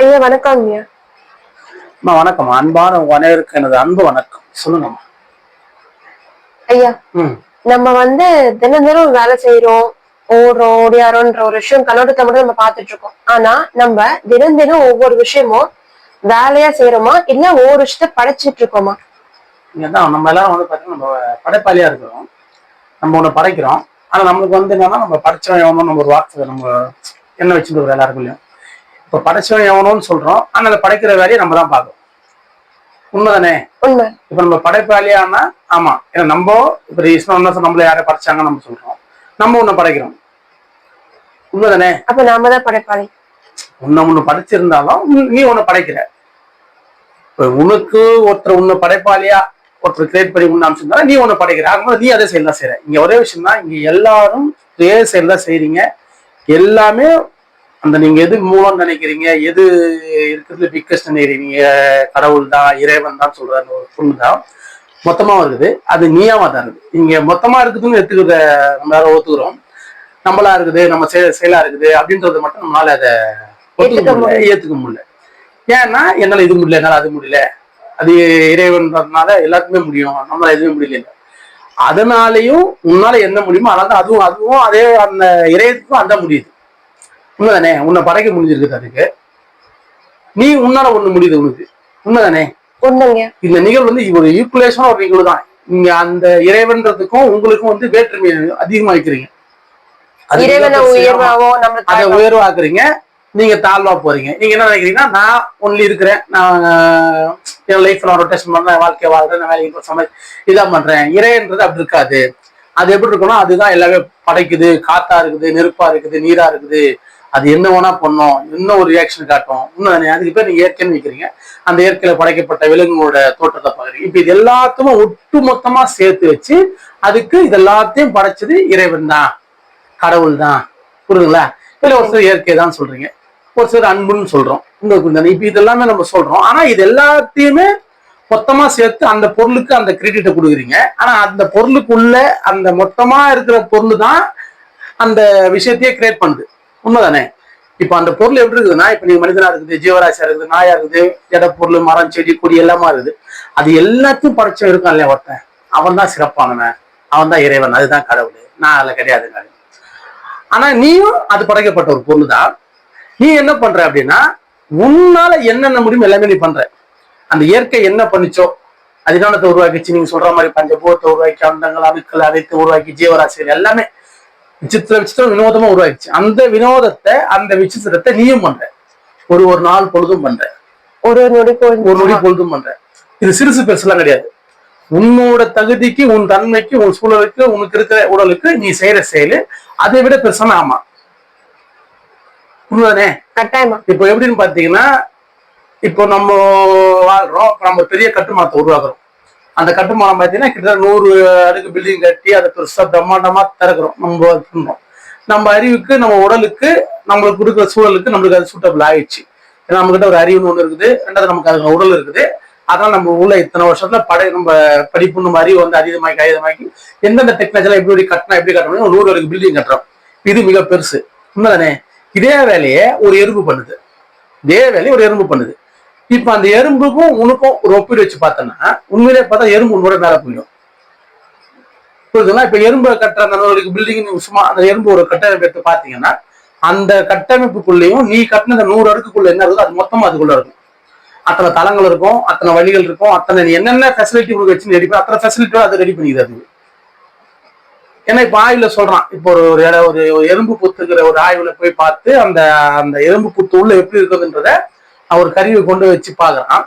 ஐயா வணக்கம்ங்க. வணக்கம். அன்பான உங்க அனைவருக்கு எனது அன்பு வணக்கம். சொல்லுங்கம்மா. ஐயா, ம் நம்ம தினம் தினம் வேலை செய்யறோம், ஓடுறோம், ஓடியாரோன்ற ஒரு விஷயம் கண்ணோட்டத்தை மட்டும் நம்ம பார்த்துட்டு இருக்கோம். ஆனா நம்ம தினம் தினம் ஒவ்வொரு விஷயமும் வேலையா செய்யறோமா இல்ல ஒவ்வொரு விஷயத்த படைச்சிட்டு இருக்கோமா? இங்கதான் நம்ம எல்லாரும் பாத்தீங்கன்னா நம்ம படைப்பாளியா இருக்கிறோம். நம்ம ஒண்ணு படைக்கிறோம். ஆனா நம்மளுக்கு என்னன்னா நம்ம படைச்சவன் எவனோ நம்ம ஒரு வார்த்தை நம்ம என்ன வச்சுட்டு ஒரு எல்லாருக்குள்ளயும் இப்ப படைச்சவன் எவனோன்னு சொல்றோம். ஆனா அதை படைக்கிற வேலையை நம்ம தான் பார்க்கறோம். உண்மைதானே? உண்மை. இப்ப நம்ம படைப்பாளியானா ஆமா. ஏன்னா நம்ம இப்ப நம்மள யாரை படைச்சாங்க நம்ம சொல்றோம். நம்ம ஒண்ணு படைக்கிறோம். உண்மைதானே? அப்ப நாம தான் படைப்பாளி. ஒண்ணு படைச்சிருந்தாலும் நீ ஒண்ணு படைக்கிற. உனக்கு ஒருத்தர் உன்னை படைப்பாளியா ஒருத்தர் கிரியேட் பண்ணி உண்ணு அமைச்சிருந்தா நீ ஒண்ணு படைக்கிற. ஆகும்போது நீ அதே செயல் தான் செய்யற. இங்க ஒரே விஷயம் தான், இங்க எல்லாரும் ஒரே செயல் தான் செய்றீங்க. எல்லாமே அந்த நீங்க எது மூலம் நினைக்கிறீங்க, எது இருக்கிறதுல பிக்கஸ்ட் நினைக்கிறீங்க, கடவுள் தான் இறைவன் தான் சொல்றாரு ஒரு பொண்ணு தான் மொத்தமா இருக்குது. அது நீயாவா தான் இருக்குது. இங்க மொத்தமா இருக்குதுன்னு எடுத்துக்கிறத நம்மளால ஒத்துக்கிறோம். நம்மளா இருக்குது, நம்ம செயலா இருக்குது அப்படின்றது மட்டும் நம்மளால அதை ஏத்துக்க முடியல. ஏன்னா என்னால இது முடியல, என்னால அது முடியல, அது இறைவன்றதுனால எல்லாத்துக்குமே முடியும், நம்மளால எதுவுமே முடியல. அதனாலையும் உன்னால என்ன முடியுமோ அதனால அதுவும் அதே அந்த இறையத்துக்கும் அந்த முடியுது. உண்மைதானே? உன்னை படைக்க முடிஞ்சிருக்குது. அதுக்கு நீ உன்னால ஒண்ணு முடியுது உனக்கு. உண்மைதானே? இந்த நிகழ்வு ஒரு ஈக்குவலேஷனா ஒரு நிகழ்வு தான். நீங்க அந்த இறைவன்றதுக்கும் உங்களுக்கும் வேற்றுமை அதிகமா வைக்கிறீங்க. அதை உயர்வாக்குறீங்க, நீங்க தாழ்வா போறீங்க. நீங்க என்ன நினைக்கிறீங்கன்னா நான் ஒன்லி இருக்கிறேன், நான் என் லைஃப் நான் ரொட்டேஷன் பண்றேன், வாழ்க்கை வாழ்றேன், நான் வேலைக்கு சமைச்சு இதான் பண்றேன். இறைன்றது அப்படி இருக்காது. அது எப்படி இருக்குன்னா அதுதான் எல்லாமே படைக்குது. காத்தா இருக்குது, நெருப்பா இருக்குது, நீரா இருக்குது. அது என்ன வேணா பண்ணும், இன்னும் ஒரு ரியாக்ஷன் காட்டும். இன்னும் அதுக்கு பேர் நீங்க இயற்கைன்னு வைக்கிறீங்க. அந்த இயற்கையில படைக்கப்பட்ட விலங்குகளோட தோற்றத்தை பாக்குறீங்க. இப்ப இது எல்லாத்துமே ஒட்டு மொத்தமா சேர்த்து வச்சு அதுக்கு இது எல்லாத்தையும் படைச்சது இறைவன் தான், கடவுள் தான். புரியுதுங்களா? இல்ல ஒரு சில இயற்கை தான் சொல்றீங்க, ஒரு சிலர் அன்புன்னு சொல்றோம். இப்ப இதெல்லாமே நம்ம சொல்றோம். ஆனா இது எல்லாத்தையுமே மொத்தமா சேர்த்து அந்த பொருளுக்கு அந்த கிரெடிட்டை கொடுக்குறீங்க. ஆனா அந்த பொருளுக்குள்ள அந்த மொத்தமா இருக்கிற பொருள் தான் அந்த விஷயத்தையே கிரியேட் பண்ணுது. உண்மைதானே? இப்ப அந்த பொருள் எப்படி இருக்குதுன்னா, இப்ப நீங்க மனிதனா இருக்குது, ஜீவராசியா இருக்குது, நாயா இருக்குது, ஜட பொருள், மரம், செடி, கொடி எல்லாமா இருக்குது. அது எல்லாத்தையும் படைச்சம் இருக்கான் இல்லையா ஒருத்தன், அவன் தான் சிறப்பானவன், அவன் தான் இறைவன், அதுதான் கடவுள். நான் அதுல கிடையாதுங்க. ஆனா நீயும் அது படைக்கப்பட்ட ஒரு பொருள் தான். நீ என்ன பண்ற அப்படின்னா உன்னால என்னென்ன முடியும் எல்லாமே நீ பண்ற. அந்த இயற்கை என்ன பண்ணிச்சோ அதிகானத்தை உருவாக்கிச்சு. நீங்க சொல்ற மாதிரி பஞ்சபூதத்தை உருவாக்கி, அண்டங்கள் அணுக்கள் அனைத்து உருவாக்கி, ஜீவராசிகள் எல்லாமே விசித்திரம் வினோதமா உருவாக்கிச்சு. அந்த வினோதத்தை, அந்த விசித்திரத்தை நீயும் பண்ற. ஒரு நாள் பொழுதும் பண்ற, ஒரு நொடி பொழுதும் பண்ற. இது சிறுசு பெருசுலாம் கிடையாது. உன்னோட தகுதிக்கு, உன் தன்மைக்கு, உன் சூழலுக்கு, உனக்கு இருக்கிற உடலுக்கு நீ செய்யற செயலு அதை விட பெருசான. ஆமா, உண்மைதானே? கட்டாயமா. இப்போ எப்படின்னு பாத்தீங்கன்னா, இப்போ நம்ம வாழ்றோம், நம்ம பெரிய கட்டுமானத்தை உருவாக்குறோம். அந்த கட்டுமானம் பார்த்தீங்கன்னா கிட்டத்தட்ட 100 அடுக்கு பில்டிங் கட்டி அதை பெருசா பிரம்மாண்டமா திறக்கிறோம். நம்ம அறிவுக்கு, நம்ம உடலுக்கு, நம்மளுக்கு கொடுக்குற சூழலுக்கு நம்மளுக்கு அது சூட்டபிள் ஆயிடுச்சு. ஏன்னா நம்ம கிட்ட ஒரு அறிவுன்னு ஒண்ணு இருக்குது, ரெண்டாவது நமக்கு அதுக்கு உடல் இருக்குது. அதனால நம்ம உள்ள இத்தனை வருஷத்துல நம்ம படிப்பு நம்ம அறிவு அதிகமாக்கி எந்தெந்த டெக்னாலஜி எப்படி கட்டினா எப்படி கட்டணும் 100 அடுக்கு பில்டிங் கட்டுறோம். இது மிக பெருசு. உண்மைதானே? இதே வேலையை ஒரு எறும்பு பண்ணுது. இப்ப அந்த எறும்புக்கும் உனக்கும் ஒரு ஒப்பீடு வச்சு பார்த்தோம்னா உண்மையிலே பார்த்தா எறும்பு உன்னோட மேல போயிடும். புரியுதுங்களா? இப்ப எறும்பு கட்டுற அந்த பில்டிங் சும்மா அந்த எறும்பு ஒரு கட்டமைப்பு எடுத்து பாத்தீங்கன்னா அந்த கட்டமைப்புக்குள்ளேயும் நீ கட்டின அந்த 100 அடுக்குக்குள்ள என்ன இருக்குதோ அது மொத்தமா அதுக்குள்ள இருக்கும். அத்தனை தளங்கள் இருக்கும், அத்தனை வழிகள் இருக்கும், அத்தனை நீ என்னென்ன ஃபெசிலிட்டி உங்களுக்கு வச்சு ரெடி அத்தனை ஃபெசிலிட்டியும் அதை ரெடி பண்ணிக்குது அது. ஏன்னா இப்ப ஆய்வுல சொல்றான், இப்போ ஒரு எறும்பு புத்துக்கிற ஒரு ஆய்வுல போய் பார்த்து அந்த அந்த எறும்பு புத்து உள்ள எப்படி இருக்குதுன்றத ஒரு கருவியை கொண்டு வச்சு பாக்குறான்.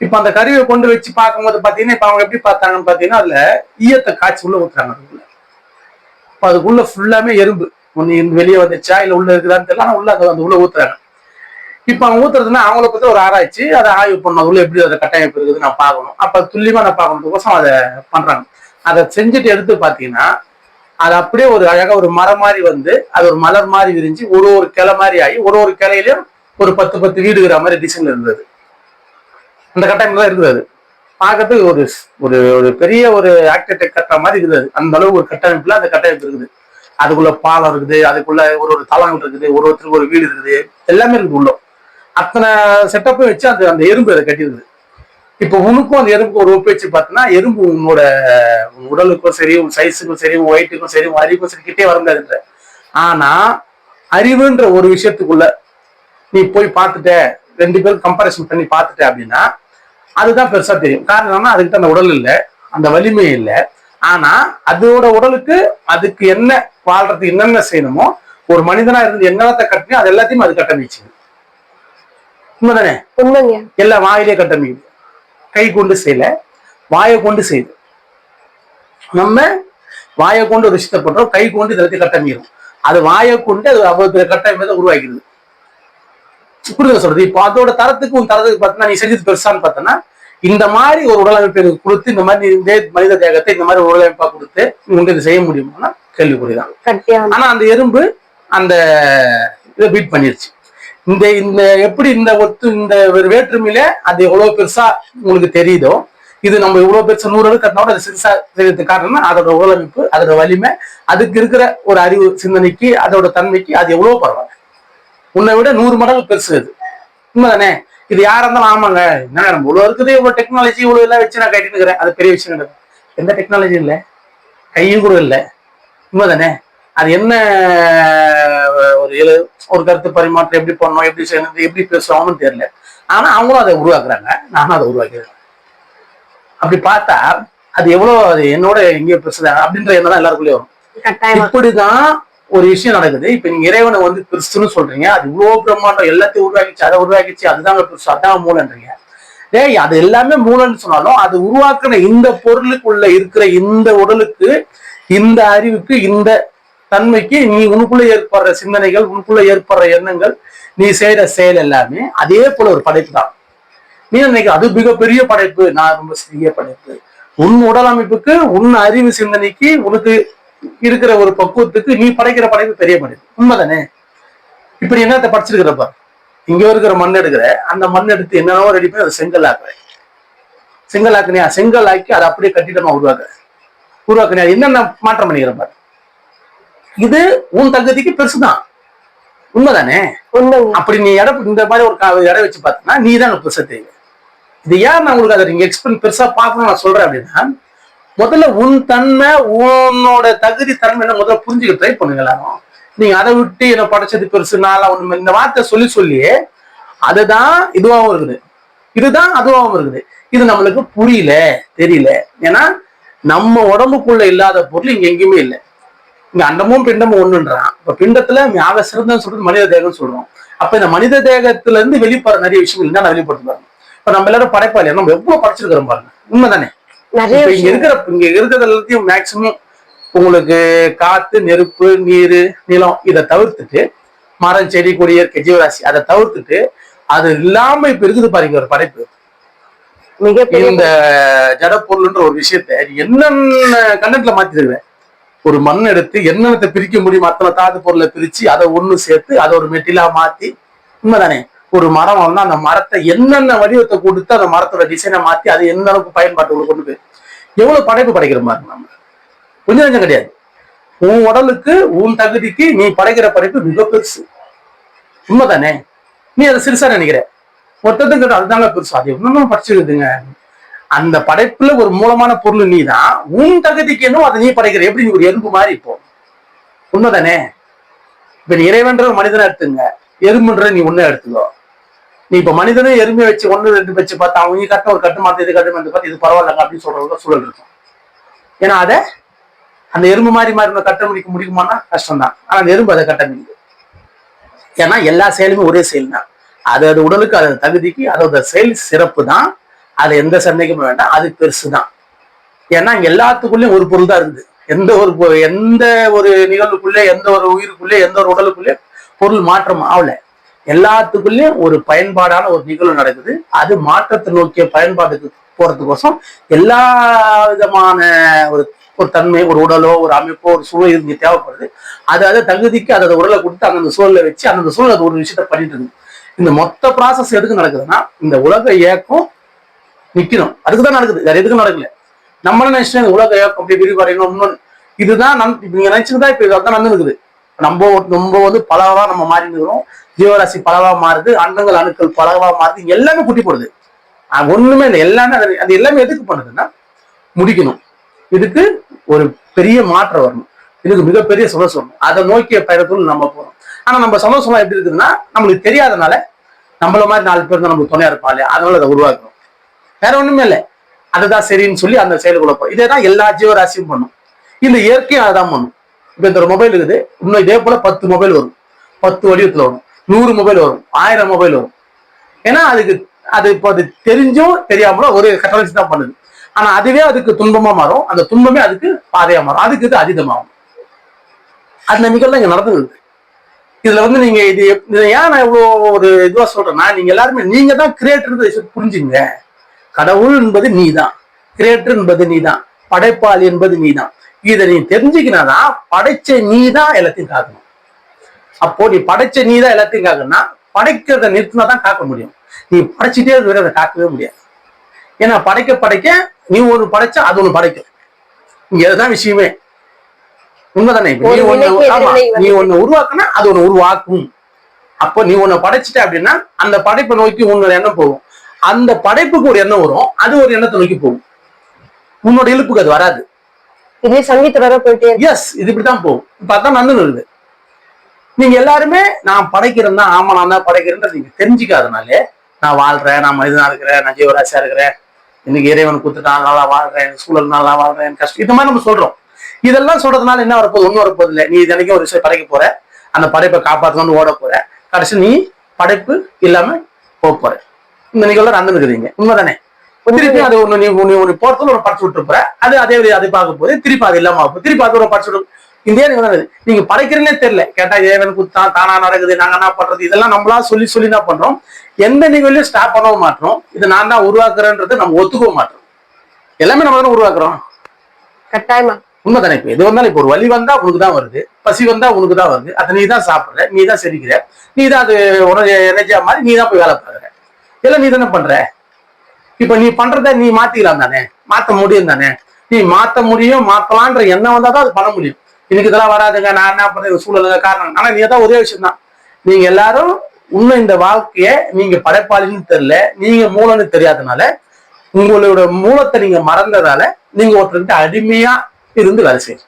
இப்ப அந்த கருவியை கொண்டு வச்சு பார்க்கும்போது பாத்தீங்கன்னா இப்ப அவங்க எப்படி பார்த்தாங்கன்னு பாத்தீங்கன்னா அதுல ஈயத்தை காய்ச்சி உள்ள ஊத்துறாங்க. அதுக்குள்ள இப்ப அதுக்குள்ள ஃபுல்லாமே எறும்பு ஒண்ணு வெளியே வந்துச்சா இல்ல உள்ள இருக்குதான்னு தெரியல, ஆனா உள்ள அந்த உள்ள ஊத்துறாங்க. இப்ப அவங்க ஊத்துறதுன்னா அவங்கள பத்தி ஒரு ஆராய்ச்சி, அதை ஆய்வு பண்ண உள்ள எப்படி அதை கட்டமைப்பு இருக்குது நான் பார்க்கணும். அப்ப துல்லியமா நான் பார்க்கணுதுக்கோசம் அதை பண்றாங்க. அதை செஞ்சுட்டு எடுத்து பாத்தீங்கன்னா அது அப்படியே ஒரு அழகா ஒரு மரம் மாதிரி அது ஒரு மலர் மாதிரி விரிஞ்சு ஒரு கிளை மாதிரி ஆகி ஒரு கிளையிலும் ஒரு 10 வீடுகிற மாதிரி டிசைன்ல இருந்தது. அந்த கட்டமைப்பு தான் இருக்குது. பார்க்கறதுக்கு ஒரு பெரிய ஒரு ஆர்கிடெக்ட் கட்டுற மாதிரி இருக்குது. அந்த அளவு ஒரு கட்டமைப்புல அந்த கட்டமைப்பு இருக்குது. அதுக்குள்ள பாலம் இருக்குது, அதுக்குள்ள ஒரு தளங்கள் இருக்குது, ஒருத்தருக்கு ஒரு வீடு இருக்குது, எல்லாமே இருக்குது உள்ள. அத்தனை செட்டப்பும் வச்சு அந்த அந்த எறும்பு அதை கட்டிடுது. இப்போ உனக்கும் அந்த எறும்புக்கு ஒரு ஒப்பு வச்சு பார்த்தீங்கன்னா எறும்பு உன்னோட உடலுக்கும் சரி, உன் சைஸுக்கும் சரி, உன் ஒயிட்டுக்கும் சரி, உன் அறிவுக்கும் சரி கிட்டே வர முடியாதுன்ற. ஆனா அறிவுன்ற ஒரு விஷயத்துக்குள்ள நீ போய் பார்த்துட்ட, 2 பேரும் கம்பேரிசன் பண்ணி பார்த்துட்ட அப்படின்னா அதுதான் பெருசா தெரியும். காரணம்னா அதுக்கிட்ட அந்த உடல் இல்லை, அந்த வலிமை இல்லை. ஆனா அதோட உடலுக்கு அதுக்கு என்ன வாழ்றதுக்கு என்னென்ன செய்யணுமோ, ஒரு மனிதனா இருந்து என்னென்னத்தை கட்டணும் அது எல்லாத்தையும் அது கட்டமைச்சு. உண்மைதானே? உண்மைங்க. எல்லாம் வாயிலே கட்டமைக்குது. கை கொண்டு செய்யல, வாயை கொண்டு செய்யுது. நம்ம வாயை கொண்டு ஒரு விஷயத்தை பண்றோம், கை கொண்டு இதெல்லாத்தையும் கட்டமைக்கிறோம். அது வாயை கொண்டு அது அவ்வளவு பெரிய கட்டமைப்பை உருவாக்கிடுது. புரியுது சொல்றது? இப்போ அதோட தரத்துக்கு உன் தரத்துக்கு பார்த்தா நீ செஞ்சது பெருசான்னு பார்த்தனா, இந்த மாதிரி ஒரு உடலமைப்பு எனக்கு கொடுத்து இந்த மாதிரி இந்த மனித தேகத்தை இந்த மாதிரி உடலமைப்பா கொடுத்து உங்களுக்கு இது செய்ய முடியுமானா கேள்விக்குறிதான். ஆனா அந்த எறும்பு அந்த இதை பீட் பண்ணிருச்சு. இந்த இந்த எப்படி இந்த இந்த வேற்றுமையில அது எவ்வளவு பெருசா உங்களுக்கு தெரியுதோ, இது நம்ம இவ்வளவு பெருசா 100 அளவு கட்டினோட அது சிறுசா தெரியறதுக்கு காரணம்னா அதோட உடலமைப்பு, அதோட வலிமை, அதுக்கு இருக்கிற ஒரு அறிவு சிந்தனைக்கு, அதோட தன்மைக்கு அது எவ்வளவு பரவாயில்ல. உன்னை விட 100 மடங்கு பெருசு அது. உண்மைதானே? இது யாரா இருந்தாலும் ஆமாங்க, என்ன நம்ம இவ்வளவு இருக்குது, இவ்வளவு டெக்னாலஜி இவ்வளவு எல்லாம் வச்சு நான் கட்டிட்டு இருக்கிறேன், அது பெரிய விஷயம் கிடையாது. எந்த டெக்னாலஜி இல்லை, கையும் கூட இல்லை. உண்மைதானே? அது என்ன ஒரு கருத்து பரிமாற்றம் எப்படி பண்ணணும், எப்படி செய்யணும், எப்படி பேசுவாங்கன்னு தெரியல. ஆனா அவங்களும் அதை உருவாக்குறாங்க, நானும் அதை உருவாக்கிறேன். அப்படி பார்த்தா அது எவ்வளவு அது என்னோட எங்கேயோ பெருசுதான் அப்படின்ற எண்ணம் தான் எல்லாருக்குள்ளேயும் வரும். இப்படிதான் ஒரு விஷயம் நடக்குது. இப்ப நீங்க இறைவனை வந்து பெருசுன்னு சொல்றீங்க, அது இவ்வளவு பிரம்மாண்டம், எல்லாத்தையும் உருவாக்கிச்சு, அதை உருவாக்கிச்சு, அதுதாங்க பெருசு, அதான் மூலன்றீங்க. அது எல்லாமே மூலன்னு சொன்னாலும் அது உருவாக்குன இந்த பொருளுக்குள்ள இருக்கிற இந்த உடலுக்கு, இந்த அறிவுக்கு, இந்த தன்மைக்கு நீ உனக்குள்ள ஏற்படுற சிந்தனைகள், உனக்குள்ள ஏற்படுற எண்ணங்கள், நீ செய்யற செயல் எல்லாமே அதே போல ஒரு படைப்பு தான். நீ நினைக்க அது மிகப்பெரிய படைப்பு, நான் ரொம்ப சிறிய படைப்பு. உன் உடல் அமைப்புக்கு, உன் அறிவு சிந்தனைக்கு, உனக்கு இருக்கிற ஒரு பக்குவத்துக்கு நீ படைக்கிற படைப்பு பெரிய படைப்பு. உண்மைதானே? இப்ப நீ என்னத்தை படிச்சிருக்கிறப்ப, இங்க இருக்கிற மண் எடுக்கிற, அந்த மண் எடுத்து என்னென்னவோ ரெடி பண்ணி அதை செங்கல் ஆக்குற. செங்கல் ஆக்குனியா, செங்கல் ஆக்கி அதை அப்படியே கட்டிடமா உருவாக்குனியா, என்னென்ன மாற்றம் பண்ணிக்கிறப்ப, இது உன் தகுதிக்கு பெருசுதான். உண்மைதானே? அப்படி நீ இந்த மாதிரி ஒரு இடம் வச்சு பார்த்தீங்கன்னா நீ தான் பெருசா தெரியும். இது ஏன் நான் உங்களுக்கு அதை நீங்க எக்ஸ்பிளைன் பெருசா பார்க்கணும் நான் சொல்றேன் அப்படின்னா, முதல்ல உன் தன்மை, உன்னோட தகுதி தன்மை என்ன முதல்ல புரிஞ்சுக்க ட்ரை பண்ணுங்க எல்லாரும். நீங்க அதை விட்டு என்ன படைச்சது பெருசு, நாளா இந்த வார்த்தை சொல்லியே அதுதான் இதுவாகவும் இருக்குது, இதுதான் அதுவாகவும் இருக்குது. இது நம்மளுக்கு புரியல, தெரியல. ஏன்னா நம்ம உடம்புக்குள்ள இல்லாத பொருள் இங்க எங்கேயுமே இல்லை. இங்க அண்டமும் பிண்டமும் ஒண்ணுன்றான். இப்ப பிண்டத்துல ஆக சிறந்தன்னு சொல்றது மனித தேகம் சொல்றோம். அப்ப இந்த மனித தேகத்துல இருந்து வெளிப்படுற நிறைய விஷயங்கள் என்ன வெளிப்படுத்து பாருங்க. இப்ப நம்ம எல்லாரும் படைப்பாளியா, நம்ம எவ்வளவு படைச்சிருக்கிறோம் பாருங்க. உண்மைதானே? இங்க இருக்கிறது எல்லாத்தையும் மேக்சிமம் உங்களுக்கு காத்து, நெருப்பு, நீர், நிலம் இதை தவிர்த்துட்டு, மரம், செடி, கொடி, இயற்கை, ஜீவராசி அதை தவிர்த்துட்டு, அது இல்லாம இப்ப இருக்குது பாருங்க ஒரு படைப்பு. இந்த ஜட பொருள்ன்ற ஒரு விஷயத்த என்னென்ன கண்டென்ட்ல மாத்திருக்கிறேன். ஒரு மண் எடுத்து என்னென்னத்தை பிரிக்க முடியும், அத்தனை தாது பொருளை பிரிச்சு அதை ஒண்ணு சேர்த்து அதை ஒரு மெட்டிலா மாத்தி. உண்மைதானே? ஒரு மரம் வந்து அந்த மரத்தை என்னென்ன வடிவத்தை கொடுத்து அந்த மரத்தோட டிசைனை மாத்தி அது எந்த அளவுக்கு பயன்பாட்டுக்குள்ள கொண்டு போய் எவ்வளவு படைப்பு படைக்கிற மாதிரி நம்ம கொஞ்சம் கொஞ்சம் கிடையாது. உன் உடலுக்கு, உன் தகுதிக்கு நீ படைக்கிற படைப்பு மிக பெருசு. உண்மைதானே? நீ அதை சிறுசா நினைக்கிற, மொத்தத்துக்கு அதுதாங்க பெருசு. அது இன்னும் படிச்சிருக்குதுங்க. அந்த படைப்புல ஒரு மூலமான பொருள் நீ தான். உன் தகுதிக்கு என்னவோ அதை நீ படைக்கிற. எப்படி நீ ஒரு எறும்பு மாதிரி இப்போ. உண்மைதானே? இப்ப நீ இறைவன்ற ஒரு மனிதனை எடுத்துங்க, எறும்புன்ற நீ ஒண்ணு எடுத்துக்கோ. நீ இப்ப மனிதனே எறும்பை வச்சு 1 2 வச்சு பார்த்தா அவங்க கட்ட ஒரு கட்டு மாத்தி இது கட்டு மாத்தி பார்த்து இது பரவாயில்லங்க அப்படின்னு சொல்றவங்க சூழல் இருக்கும். ஏன்னா அதை அந்த எறும்பு மாதிரி கட்ட முடிக்குமானா கஷ்டம்தான். ஆனா அந்த எறும்பு அதை கட்ட முடியுது. ஏன்னா எல்லா செயலுமே ஒரே செயல் தான். அதோட உடலுக்கு, அதோட தகுதிக்கு அதோட செயல் சிறப்பு தான். அது எந்த சந்தேகமும் வேண்டாம், அது பெருசுதான். ஏன்னா எல்லாத்துக்குள்ளேயும் ஒரு பொருள் தான் இருக்குது. எந்த ஒரு நிகழ்வுக்குள்ளே, எந்த ஒரு உயிருக்குள்ளே, எந்த ஒரு உடலுக்குள்ளே பொருள் மாற்றம் ஆகல. எல்லாத்துக்குள்ளேயும் ஒரு பயன்பாடான ஒரு நிகழ்வு நடக்குது. அது மாற்றத்தை நோக்கிய பயன்பாட்டுக்கு போறதுக்கோசம் எல்லா விதமான ஒரு தன்மை, ஒரு உடலோ, ஒரு அமைப்போ, ஒரு சூழல் இங்க தேவைப்படுது. அதாவது தகுதிக்கு அதோட உடலை கொடுத்து அந்தந்த சூழலை வச்சு அந்தந்த சூழல் அது ஒரு விஷயத்த பண்ணிட்டு இருக்கு. இந்த மொத்த ப்ராசஸ் எதுக்கு நடக்குதுன்னா, இந்த உலக இயக்கம் நிக்கணும், அதுக்குதான் நடக்குது, வேற எதுக்கும் நடக்கல. நம்மளும் நினைச்சேன் உலக இயக்கம் அப்படி விரிவடையணும், இதுதான் நீங்க நினைச்சதுதான் இப்ப இதான் நடந்துருக்குது. நம்ம வந்து பலவா நம்ம மாறி இருக்கிறோம். ஜீவராசி பலவா மாறுது, அண்டங்கள் அணுக்கள் பலவா மாறுது, எல்லாமே குட்டி போடுது. ஒண்ணுமே இல்லை. எல்லாமே அது எல்லாமே எதுக்கு பண்ணுதுன்னா முடிக்கணும். இதுக்கு ஒரு பெரிய மாற்றம் வரணும். இதுக்கு மிகப்பெரிய சந்தோஷம். அதை நோக்கிய பயணத்துல நம்ம போறோம். ஆனா நம்ம சந்தோஷமா எப்படி இருக்குதுன்னா நம்மளுக்கு தெரியாதனால நம்மள மாதிரி 4 பேர் தான் நமக்கு துணையா இருப்பாங்க. அதனால அதை உருவாக்கணும். வேற ஒண்ணுமே இல்லை. அதுதான் சரின்னு சொல்லி அந்த செயலுக்குள்ள போய் இதேதான் எல்லா ஜீவராசியும் பண்ணும். இந்த இயற்கையும் அதான் பண்ணும். இப்ப இந்த ஒரு மொபைல் இருக்குது, இன்னும் இதே போல 10 மொபைல் வரும், 10 வடிவத்துல வரும், 100 மொபைல் வரும், 1000 மொபைல் வரும். ஏன்னா அது இப்போ அது தெரிஞ்சும் தெரியாமலோ ஒரு கட்டளைச்சு தான் பண்ணுது. ஆனா அதுவே அதுக்கு துன்பமா மாறும், அந்த துன்பமே அதுக்கு பாதையா மாறும், அதுக்கு இது அதீதமாகும். அந்த நிகழ்வு இங்க நடந்துருக்கு. இதுல வந்து நீங்க இது ஏன் நான் இவ்வளவு ஒரு இதுவா சொல்றேன்னா, நீங்க எல்லாருமே நீங்க தான் கிரியேட்டர் புரிஞ்சுங்க. கடவுள் என்பது நீதான், கிரியேட்டர் என்பது நீதான், படைப்பாளி என்பது நீதான். இதை நீ தெரிஞ்சுக்கினாதான் படைச்ச நீதான் எல்லாத்தையும் காக்கணும். அப்போ நீ படைச்ச நீதான் எல்லாத்தையும் காக்கணும்னா படைக்கிறத நிறுத்தினா தான் காக்க முடியும். நீ படைச்சிட்டே இருக்கிறத அதை காக்கவே முடியாது. ஏன்னா படைக்க நீ ஒண்ணு படைச்சா அது ஒண்ணு படைக்கும். இங்க அதுதான் விஷயமே. உண்மைதானே? நீ ஒண்ணு உருவாக்குனா அது ஒண்ணு உருவாக்கும். அப்போ நீ ஒண்ணு படைச்சிட்ட அப்படின்னா அந்த படைப்பை நோக்கி உன்னோட எண்ணம் போகும். அந்த படைப்புக்கு ஒரு எண்ணம் வரும், அது ஒரு எண்ணத்தை நோக்கி போகும். உன்னோட இழுப்புக்கு அது வராது. இதே சங்கீத போயிட்டே எஸ், இது இப்படித்தான் போகும். இப்ப அதான் நடந்து இருக்குது. நீங்க எல்லாருமே நான் படைக்கிறேன் தான், ஆமா நான் தான் படைக்கிறேன் நீங்க தெரிஞ்சுக்காதனாலே நான் வாழ்றேன், நான் மனிதனா இருக்கிறேன், நான் ஜீவராசியா இருக்கிறேன், இன்னைக்கு இறைவன் கொடுத்துட்டான் நல்லா வாழ்றேன், சூழல் நல்லா வாழ்றேன், கஷ்டம் இந்த மாதிரி நம்ம சொல்றோம். இதெல்லாம் சொல்றதுனால என்ன வரப்போகுது? ஒன்னும் வரப்போகுது இல்லை. நீ தினைக்கும் ஒரு விஷயம் படைக்க போற, அந்த படைப்பை காப்பாற்றணும்னு ஓட போற, கடைசி நீ படைப்பு இல்லாம போக போற. இந்த நிகழ்வு நடந்துருக்குறீங்க. உண்மைதானே? திருப்பி அது ஒண்ணு நீ போறதுல ஒரு படைச்சு விட்டு போற, அது அதே அதை பார்க்க போது திருப்பி அது இல்லாம திருப்பி அது ஒரு படைச்சு விட்டு இந்த நீங்க படைக்கிறீங்களே தெரியல. கேட்டா இறைவன் குத்தான் தானா நடக்குது, நாங்க என்ன பண்றது, இதெல்லாம் நம்மளா சொல்லி என்ன பண்றோம், எந்த நிகழ்வையும் ஸ்டாப் பண்ணவும் மாட்டோம். இது நான் தான் உருவாக்குறேன்றது நம்ம ஒத்துக்கவும் மாட்டோம். எல்லாமே நம்ம தானே உருவாக்குறோம். கட்டாயமா உண்மைதானே? இப்ப எது வந்தாலும் இப்போ ஒரு வலி வந்தா உனக்கு தான் வருது, பசி வந்தா உனக்கு தான் வருது, அதை நீ தான் சாப்பிடுற, நீ தான் செரிக்கிற, நீ தான் அது உனக்கு எனர்ஜியா மாதிரி நீ தான் போய் வேலை பார்க்குற, எல்லாம் நீ தானே பண்ற. இப்ப நீ பண்றத நீ மாத்திக்கலாம் தானே, மாத்த முடியும் தானே. நீ மாத்த முடியும், மாத்தலான்ற எண்ணம் வந்தாதான் அது பண்ண முடியும். எனக்கு இதெல்லாம் வராதுங்க, நான் என்ன பண்றது, சூழலுங்க காரணம். ஆனா நீ தான் ஒரே விஷயம் தான், நீங்க எல்லாரும் இன்னும் இந்த வாழ்க்கைய நீங்க படைப்பாளின்னு தெரியல, நீங்க மூலன்னு தெரியாதனால, உங்களோட மூலத்தை நீங்க மறந்ததால நீங்க ஒருத்தருக்கு அடிமையா இருந்து வேலை செய்யும்,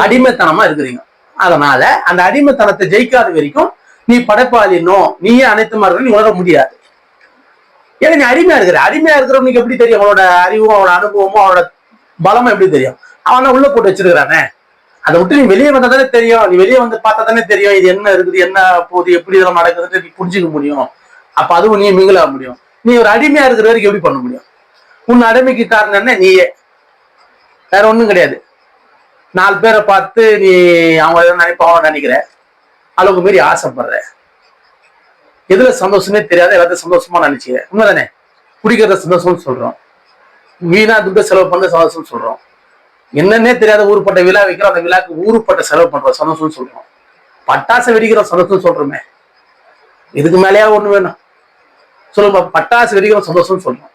அடிமைத்தனமா இருக்கிறீங்க. அதனால அந்த அடிமைத்தனத்தை ஜெயிக்காத வரைக்கும் நீ படைப்பாளினோ நீயே அனைத்து மாதிரி நீ உணர முடியாது. ஏன்னா நீ அடிமையா இருக்கிறவனுக்கு எப்படி தெரியும்? அவனோட அறிவும் அவனோட அனுபவமும் அவனோட பலமும் எப்படி தெரியும்? அவனை உள்ள போட்டு வச்சிருக்கிறானே. அதை விட்டு நீ வெளியே வந்தா தானே தெரியும். நீ வெளியே வந்து பார்த்தா தானே தெரியும் இது என்ன இருக்குது, என்ன போகுது, எப்படி இதெல்லாம் நடக்குதுன்னு நீ புரிஞ்சுக்க முடியும். அப்ப அதுவும் நீ மிங்கிலாக முடியும். நீ ஒரு அடிமையா இருக்கிற வரைக்கும் எப்படி பண்ண முடியும்? உன் அடிமைக்கு காரணம் என்ன? நீயே, வேற ஒண்ணும் கிடையாது. 4 பேரை பார்த்து நீ அவங்க எதாவது நினைப்பாங்க நினைக்கிற, அளவுக்கு மீறி ஆசைப்படுற, எதுல சந்தோஷமே தெரியாத எல்லாத்தையும் சந்தோஷமா நினைச்சுக்க. உண்மைதானே? குடிக்கிறத சந்தோஷம்னு சொல்றோம், வீணா துட்ட செலவு பண்ண சந்தோஷம்னு சொல்றோம், என்னன்னே தெரியாத ஊருப்பட்ட விழா வைக்கிறோம், அந்த விழாக்கு ஊருப்பட்ட செலவு பண்றோம் சந்தோஷம்னு சொல்றோம், பட்டாசு வெடிக்கிறோம் சந்தோஷம்னு சொல்றோமே. இதுக்கு மேலேயா ஒண்ணு வேணும் சொல்லுங்க பாப்போம். பட்டாசு வெடிக்கிறோம் சந்தோஷம்னு சொல்றோம்,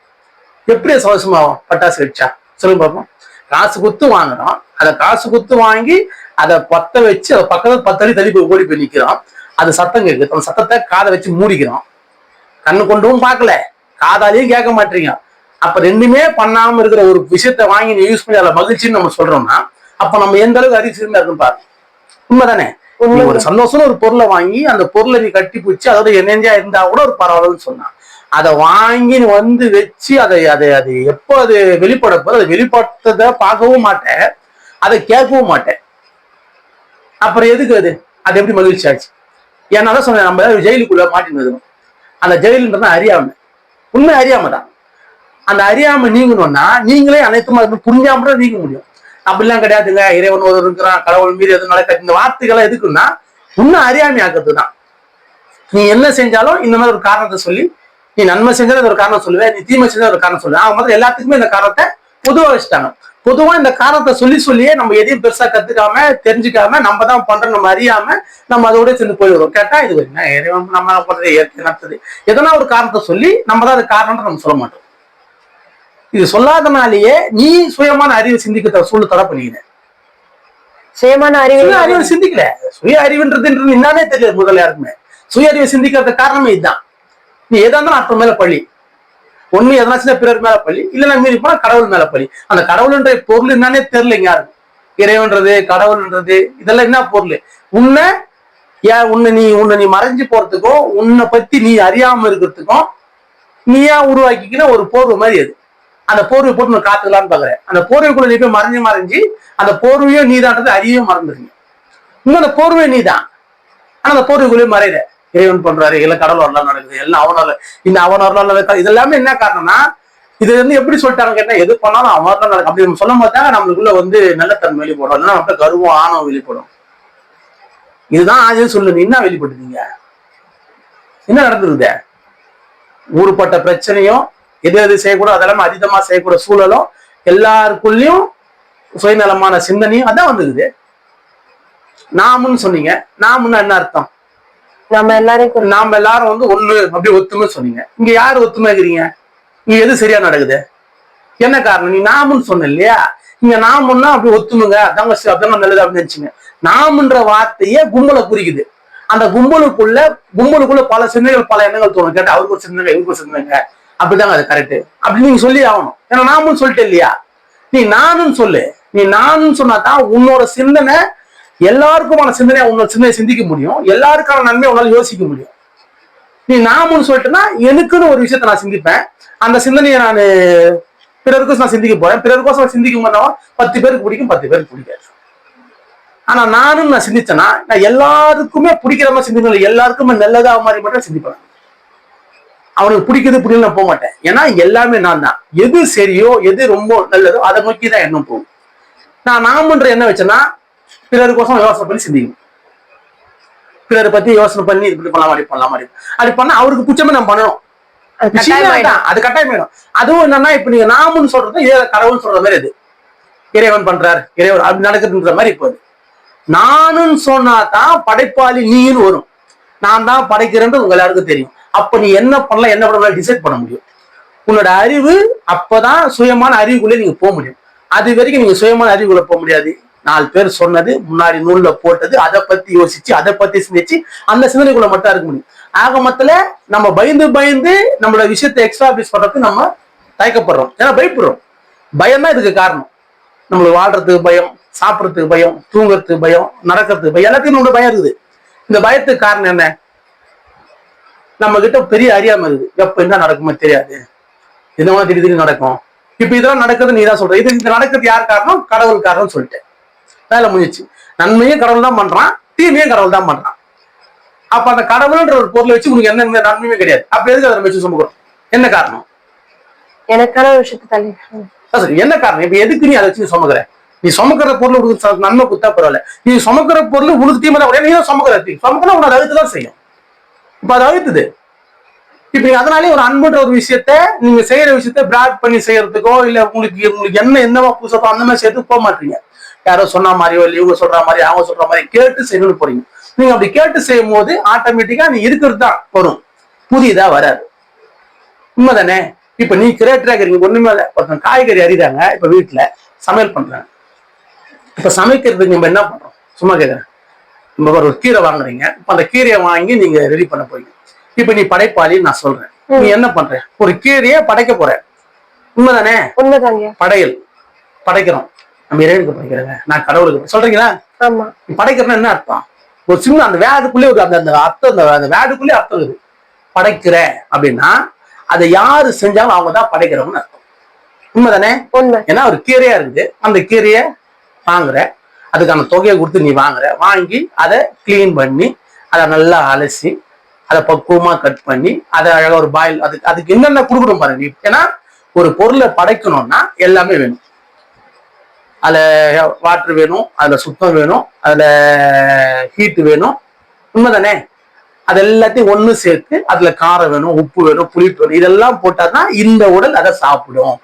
எப்படி சந்தோஷமாகும் பட்டாசு வெடிச்சா? சொல்லுங்க பாப்போம். காசு குத்து வாங்குறோம், அதை காசு குத்து வாங்கி அதை பத்த வச்சு அதை பக்கத்துல 10 அடி தள்ளி போய் ஓடி போய் நிக்கிறோம், அது சத்தம் கேட்குது, அந்த சத்தத்தை காதை வச்சு மூடிக்கிறோம், கண்ணு கொண்டும் பார்க்கல, காதாலையும் கேட்க மாட்டீங்க. அப்ப ரெண்டுமே பண்ணாம இருக்கிற ஒரு விஷயத்த வாங்கி நீ யூஸ் பண்ணி அதில் மகிழ்ச்சின்னு நம்ம சொல்றோம்னா அப்ப நம்ம எந்த அளவுக்கு அதிசயமா இருக்குன்னு பாரு. உண்மைதானே? நீ ஒரு சந்தோஷம் ஒரு பொருளை வாங்கி அந்த பொருளை நீ கட்டி பிடிச்சி அதோட என்னென்ன இருந்தா கூட ஒரு பரவாயில்லன்னு சொன்னா, அதை வாங்கி நீ வந்து வச்சு அதை அதை அது எப்போ அது வெளிப்பட போது அதை வெளிப்படுத்ததை பார்க்கவும் மாட்டேன், அதை கேட்கவும் மாட்டேன். அப்புறம் எதுக்கு அது அது எப்படி மகிழ்ச்சி ஆச்சு? ஏன்னா சொன்னேன், நம்ம ஜெயிலுக்குள்ள மாட்டினது, அந்த ஜெயிலுன்றது அறியாம, உண்மை அறியாம தான். அந்த அறியாம நீங்கணும்னா நீங்களே அனைத்துமா புரிஞ்சாம நீங்க முடியும். அப்படிலாம் கிடையாதுங்க, இறைவன் ஒரு இருக்கிறான், கடவுள் மீறி எதுவும் நடக்க, இந்த வார்த்தைகள்லாம் எதுக்குன்னா இன்னும் அறியாமை ஆக்குறது தான். நீ என்ன செஞ்சாலும் இந்த மாதிரி ஒரு காரணத்தை சொல்லி, நீ நன்மை செஞ்சாலும் ஒரு காரணம் சொல்லுவேன், நீ தீமை செஞ்சாலும் ஒரு காரணம் சொல்லுவேன். அவங்க மாதிரி எல்லாத்துக்குமே இந்த காரணத்தை பொதுவா வச்சுட்டாங்க. பொதுவா இந்த காரணத்தை சொல்லியே நம்ம எதையும் பெருசா கத்துக்காம தெரிஞ்சுக்காம நம்ம தான் பண்றோம், நம்ம அறியாம நம்ம அதோட சேர்ந்து போயிடுறோம். கேட்டா இது இறைவன் நம்ம பண்றது இயற்கை நடத்துது, எதனா ஒரு காரணத்தை சொல்லி நம்ம தான் அது காரணம்னு நம்ம சொல்ல மாட்டோம். இது சொல்லாதனாலேயே நீ சுயமான அறிவு சிந்திக்க சூழ்நிலை தடை பண்ணிக்கிற. சுயமான அறிவு சுய அறிவு சிந்திக்கல. சுய அறிவுன்றது என்னன்னே தெரியல முதல்ல யாருக்குமே. சுய அறிவை சிந்திக்கிறதுக்கு காரணமே இதுதான். நீ எதா இருந்தாலும் அடுத்த மேல பழி. ஒண்ணு எதனாச்சுன்னா பிறர் மேல பழி, இல்லைன்னா மீறி போனா கடவுள் மேல பழி. அந்த கடவுள்ன்ற பொருள் என்னன்னே தெரியலைங்க யாரும். இறைவன்றது கடவுள்ன்றது இதெல்லாம் என்ன பொருள்? உன்னை நீ மறைஞ்சு போறதுக்கும் உன்னை பத்தி நீ அறியாம இருக்கிறதுக்கும் நீயா உருவாக்கிக்கிற ஒரு போர்வை மாதிரி அது. அந்த போர்வை போட்டு நான் காத்துக்கலான்னு பாக்குறேன். அந்த போர்வைக்குள்ள நீ போய் மறைஞ்சு அந்த போர்வையும் நீதான்றது அறியவே மறந்துருங்க. இன்னும் அந்த போர்வை நீதான், ஆனா அந்த போர்வைக்குள்ளேயே மறையிற. இறைவன் பண்றாரு, எல்லாம் கடவுள் வரலாம் நடக்குது, எல்லாம் அவனால இந்த அவனால இது எல்லாமே என்ன காரணம்னா இது எப்படி சொல்லிட்டாங்க கேட்டா எது பண்ணாலும் அவனால நடக்கும் அப்படி நம்ம சொல்லும் போது தான் நம்மளுக்குள்ள நல்லத்தன்மை வெளிப்படும், இல்லைன்னா நம்ம கருவம் ஆணவம் வெளிப்படும். இதுதான் ஆஜன்னு சொல்லுங்க. என்ன வெளிப்பட்டுதீங்க? என்ன நடந்துருக்குது? ஊருப்பட்ட பிரச்சனையும் எது செய்யக்கூடாது அதெல்லாமே அதீதமா செய்யக்கூட சூழலும் எல்லாருக்குள்ளயும் சுயநலமான சிந்தனையும் அதான் வந்துருக்குது. நாமுன்னு சொன்னீங்க. நாமுன்னா என்ன அர்த்தம்? நாம எல்லாரும் ஒண்ணு அப்படி ஒத்துமை சொன்னீங்க. இங்க யாரு ஒத்துமை இருக்கிறீங்க? இங்க எது சரியா நடக்குது? என்ன காரணம்? நீ நாமுன்னு சொன்ன இல்லையா? இங்க நாமுன்னா அப்படி ஒத்துமைங்க அதாங்க நல்லது அப்படின்னு நினைச்சுங்க. நாமுன்ற வார்த்தையே கும்பலை குறிக்குது. அந்த கும்பலுக்குள்ள பல சிந்தனைகள் பல எண்ணங்கள் தோணும். கேட்டா அவருக்கு ஒரு சிந்தனை இவருக்கு ஒரு சிந்தனைங்க அப்படிதாங்க அது கரெக்ட் அப்படின்னு நீங்க சொல்லி ஆகணும். ஏன்னா நாமுன்னு சொல்லிட்டு இல்லையா? நீ நானுன்னு சொல்லு. நீ நானுன்னு சொன்னாதான் உன்னோட சிந்தனை எல்லாருக்குமான சிந்தனையா உன்னோட சிந்தனையை சிந்திக்க முடியும். எல்லாருக்கான நன்மையை உன்னால யோசிக்க முடியும். நீ நாமுன்னு சொல்லிட்டுன்னா எனக்குன்னு ஒரு விஷயத்த நான் சிந்திப்பேன். அந்த சிந்தனையை நான் பிறருக்கும் நான் சிந்திக்க போறேன். பிறருக்கோசம் சிந்திக்கும் போது 10 பேருக்கு பிடிக்கும், 10 பேருக்கு பிடிக்காது. ஆனா நானும் நான் சிந்திச்சேன்னா நான் எல்லாருக்குமே பிடிக்கிற மாதிரி சிந்திக்கணும். எல்லாருக்குமே நல்லதா மாதிரி மட்டும் சிந்திப்பேன். அவனுக்கு பிடிக்குது பிடிக்கல நான் போக மாட்டேன். ஏன்னா எல்லாமே நான் தான். எது சரியோ எது ரொம்ப நல்லதோ அதை நோக்கி தான் எண்ணம் போகும். நான் நாமுன்ற என்ன வச்சேன்னா பிறருக்கோசம் யோசனை பண்ணி சிந்திக்கணும். பிறரை பத்தி யோசனை பண்ணி இப்படி பண்ணலாம் அப்படி பண்ணா அவருக்கு பிடிச்சமே நம்ம பண்ணணும். அது கட்டாயம் வேணும். அதுவும் என்னன்னா இப்ப நீங்க நாமுன்னு சொல்றது கடவுள் சொல்ற மாதிரி அது இறைவன் பண்றாரு, இறைவன் அப்படி நடக்குதுன்ற மாதிரி இப்போ நானுன்னு சொன்னாதான் படைப்பாளி நீன்னு வரும். நான் தான் படைக்கிறேன்றது உங்க எல்லாருக்கும் தெரியும். அப்ப நீ என்ன பண்ணலாம் என்ன பண்ணலாம் டிசைட் பண்ண முடியும். உன்னோட அறிவு அப்பதான் சுயமான அறிவுக்குள்ளே நீங்க போக முடியும். அது வரைக்கும் நீங்க சுயமான அறிவுக்குள்ள போக முடியாது. 4 பேர் சொன்னது முன்னாடி நூல்ல போட்டது அதை பத்தி யோசிச்சு அதை பத்தி சிந்திச்சு அந்த சிந்தனைக்குள்ள மட்டும் இருக்க முடியும். ஆக மொத்தல நம்ம பயந்து நம்மளோட விஷயத்தை எக்ஸ்டாப்ளிஷ் பண்றதுக்கு நம்ம தயக்கப்படுறோம். ஏன்னா பயப்படுறோம். பயம் தான் இதுக்கு காரணம். நம்மளுக்கு வாழ்றதுக்கு பயம், சாப்பிட்றதுக்கு பயம், தூங்குறதுக்கு பயம், நடக்கிறதுக்கு பயம், எல்லாத்தையும் நம்மளோட பயம் இருக்குது. இந்த பயத்துக்கு காரணம் என்ன? நம்ம கிட்ட பெரிய அறியாம இருக்குது. எப்ப என்ன நடக்குமோ தெரியாது. இதெல்லாம் திடீர்னு நடக்கும். இப்ப இதெல்லாம் நடக்குது நீ தான் சொல்ற. இது நடக்கிறது யார் காரணம்? கடவுள் காரணம் சொல்லிட்டேன். வேலை முடிஞ்சிச்சு. நன்மையும் கடவுள் தான் பண்றான், தீமையும் கடவுள் தான் பண்றான். அப்ப அந்த கடவுள்ன்ற ஒரு பொருளை வச்சு உனக்கு என்ன நன்மையுமே கிடையாது. அப்ப எதுக்கு அதை வச்சு சுமக்கிறோம்? என்ன காரணம்? எனக்கான விஷயத்த தள்ளி என்ன காரணம்? இப்ப எதுக்கு நீ அதை வச்சு சுமக்கிற? நீ சுமக்கிற பொருள் உனக்கு நன்மை குத்தா பரவாயில்ல. நீ சுமக்கிற பொருள் உனக்கு தீமை தான். நீ தான் சுமக்கிற உனக்கு அழுத்து தான் செய்யும். இப்ப அது அழுத்துது. இப்ப அதனாலே ஒரு அன்புன்ற ஒரு விஷயத்த நீங்க செய்யற விஷயத்த பிராட் பண்ணி செய்யறதுக்கோ இல்ல உங்களுக்கு என்னவா புதுசோ அந்த மாதிரி சேர்த்து போக மாட்டீங்க. யாரோ சொன்ன மாதிரியோ இல்ல இவங்க சொல்ற மாதிரி அவங்க சொல்ற மாதிரி கேட்டு செய்யணும்னு போறீங்க. நீங்க அப்படி கேட்டு செய்யும் போது ஆட்டோமேட்டிக்கா நீ இருக்கிறது தான் வரும், புதியதா வராது. உண்மைதானே? இப்ப நீ கிரியேட்டரா இருக்கிறீங்க. ஒண்ணுமே இல்லை. ஒருத்தன் காய்கறி அறிறாங்க, இப்ப வீட்டுல சமையல் பண்றாங்க. இப்ப சமைக்கிறதுக்கு நம்ம என்ன பண்றோம்? சும்மா கேட்கறேன். நம்ம ஒரு கீரை வாங்குறீங்க. இப்ப அந்த கீரையை வாங்கி நீங்க ரெடி பண்ண போறீங்க. இப்ப நீ படைப்பாளின்னு நான் சொல்றேன். நீ என்ன பண்ற? ஒரு கீரையை படைக்க போற. உண்மைதானே? உண்மைதாங்க. படையல் படைக்கிறோம். நம்ம இறைவனுக்கு படைக்கிறேங்க, நான் கடவுளுக்கு சொல்றீங்களா? படைக்கிறேன்னா என்ன அர்த்தம்? ஒரு சின்ன அந்த வேடுக்குள்ளே ஒரு அந்த அர்த்தம், அந்த வேடுக்குள்ளே அர்த்தம் இருக்குது. படைக்கிற அப்படின்னா அதை யாரு செஞ்சாலும் அவங்க தான் படைக்கிறவங்கன்னு அர்த்தம். உண்மைதானே? உண்மை. ஏன்னா ஒரு கீரையா இருக்குது. அந்த கீரையை வாங்குற, அதுக்கான தொகையை கொடுத்து நீ வாங்குற. வாங்கி அதை கிளீன் பண்ணி அதை நல்லா அலசி அதை பக்குவமா கட் பண்ணி அதை அழகா ஒரு பாயில் அதுக்கு என்னென்ன கொடுக்கணும் பாருங்க. ஏன்னா ஒரு பொருளை படைக்கணும்னா எல்லாமே வேணும். அதுல வாட்டர் வேணும், அதுல சுத்தம் வேணும், அதுல ஹீட் வேணும். உண்மைதானே? அது எல்லாத்தையும் ஒண்ணு சேர்த்து அதுல காரம் வேணும், உப்பு வேணும், புளிப்பு வேணும். இதெல்லாம் போட்டாதான் இந்த உடல் அதை சாப்பிடும்.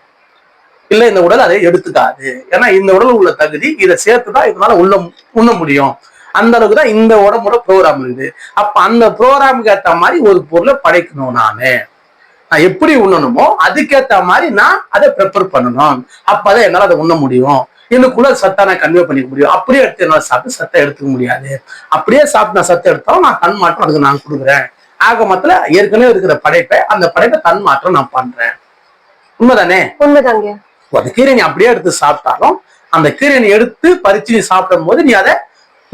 இல்ல இந்த உடல் அதை எடுத்துக்காது. ஏன்னா இந்த உடல் உள்ள தகுதி இதை சேர்த்துதான் இதனால உண்ண முடியும். அந்த அளவுக்கு தான் இந்த உடம்போட ப்ரோக்ராம் இருக்குது. அப்ப அந்த ப்ரோக்ராமுக்கு ஏற்ற மாதிரி ஒரு பொருளை படைக்கணும். நான் எப்படி உண்ணணுமோ அதுக்கேற்ற மாதிரி நான் அதை ப்ரிப்பேர் பண்ணணும். அப்பதான் என்னால அதை உண்ண முடியும். எனக்குள்ள சத்தா நான் கன்வே பண்ணிக்க முடியும். அப்படியே எடுத்து என்னால சாப்பிட்டு சத்தம் எடுத்துக்க முடியாது. அப்படியே சாப்பிட்டு நான் சத்தம் எடுத்தாலும் நான் தன்மாற்றம் அதுக்கு நான் கொடுக்குறேன். ஆக மொத்தத்துல ஏற்கனவே இருக்கிற படைப்பை அந்த படைப்பை தன்மாற்றம் நான் பண்றேன். உண்மைதானே? உண்மைதாங்க. அந்த கீரை நீ அப்படியே எடுத்து சாப்பிட்டாலும் அந்த கீரை நீ எடுத்து பறிச்சு நீ சாப்பிடும் போது நீ அதை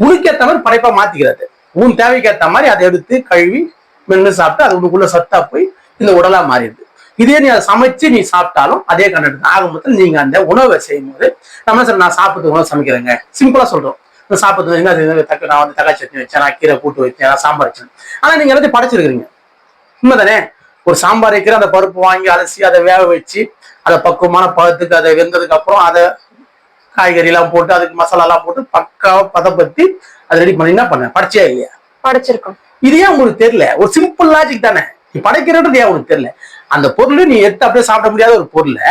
உனக்கேற்ற மாதிரி படைப்பா மாத்திக்கிறது. உன் தேவைக்கு ஏற்ற மாதிரி அதை எடுத்து கழுவி மென்னு சாப்பிட்டு அது உனக்குள்ள சத்தா போய் இந்த உடலா மாறிடுது. இதே நீ அதை சமைச்சு நீ சாப்பிட்டாலும் அதே கண்டென்ட் தான். ஆக மொத்தம் நீங்க அந்த உணவை செய்யும் போது நம்ம சார் நான் சாப்பிட்டு உணவு சமைக்கிறேங்க சிம்பிளா சொல்றோம். நான் சாப்பிட்டு நான் வந்து தக்காளி சட்னி வச்சேன், நான் கீரை கூட்டு வச்சேன், நான் சாம்பார் வச்சேன். ஆனா நீங்க எல்லாத்தையும் படைச்சிருக்கிறீங்க. உண்மைதானே? ஒரு சாம்பார் வைக்கிற அந்த பருப்பு வாங்கி அலசி அதை வேக வச்சு அதை பக்குவமான பழத்துக்கு அதை வெந்ததுக்கு அப்புறம் அதை காய்கறி எல்லாம் போட்டு அதுக்கு மசாலா எல்லாம் போட்டு பக்காவா பதப்படுத்தி அதை ரெடி பண்ணி என்ன பண்ண படைச்சியா இல்லையா? படைச்சிருக்கோம். இது ஏன் உங்களுக்கு தெரியல? ஒரு சிம்பிள் லாஜிக் தானே. நீ படைக்கிறது ஏன் உங்களுக்கு தெரியல? அந்த பொருள் நீ எடுத்து அப்படியே சாப்பிட முடியாத ஒரு பொருளை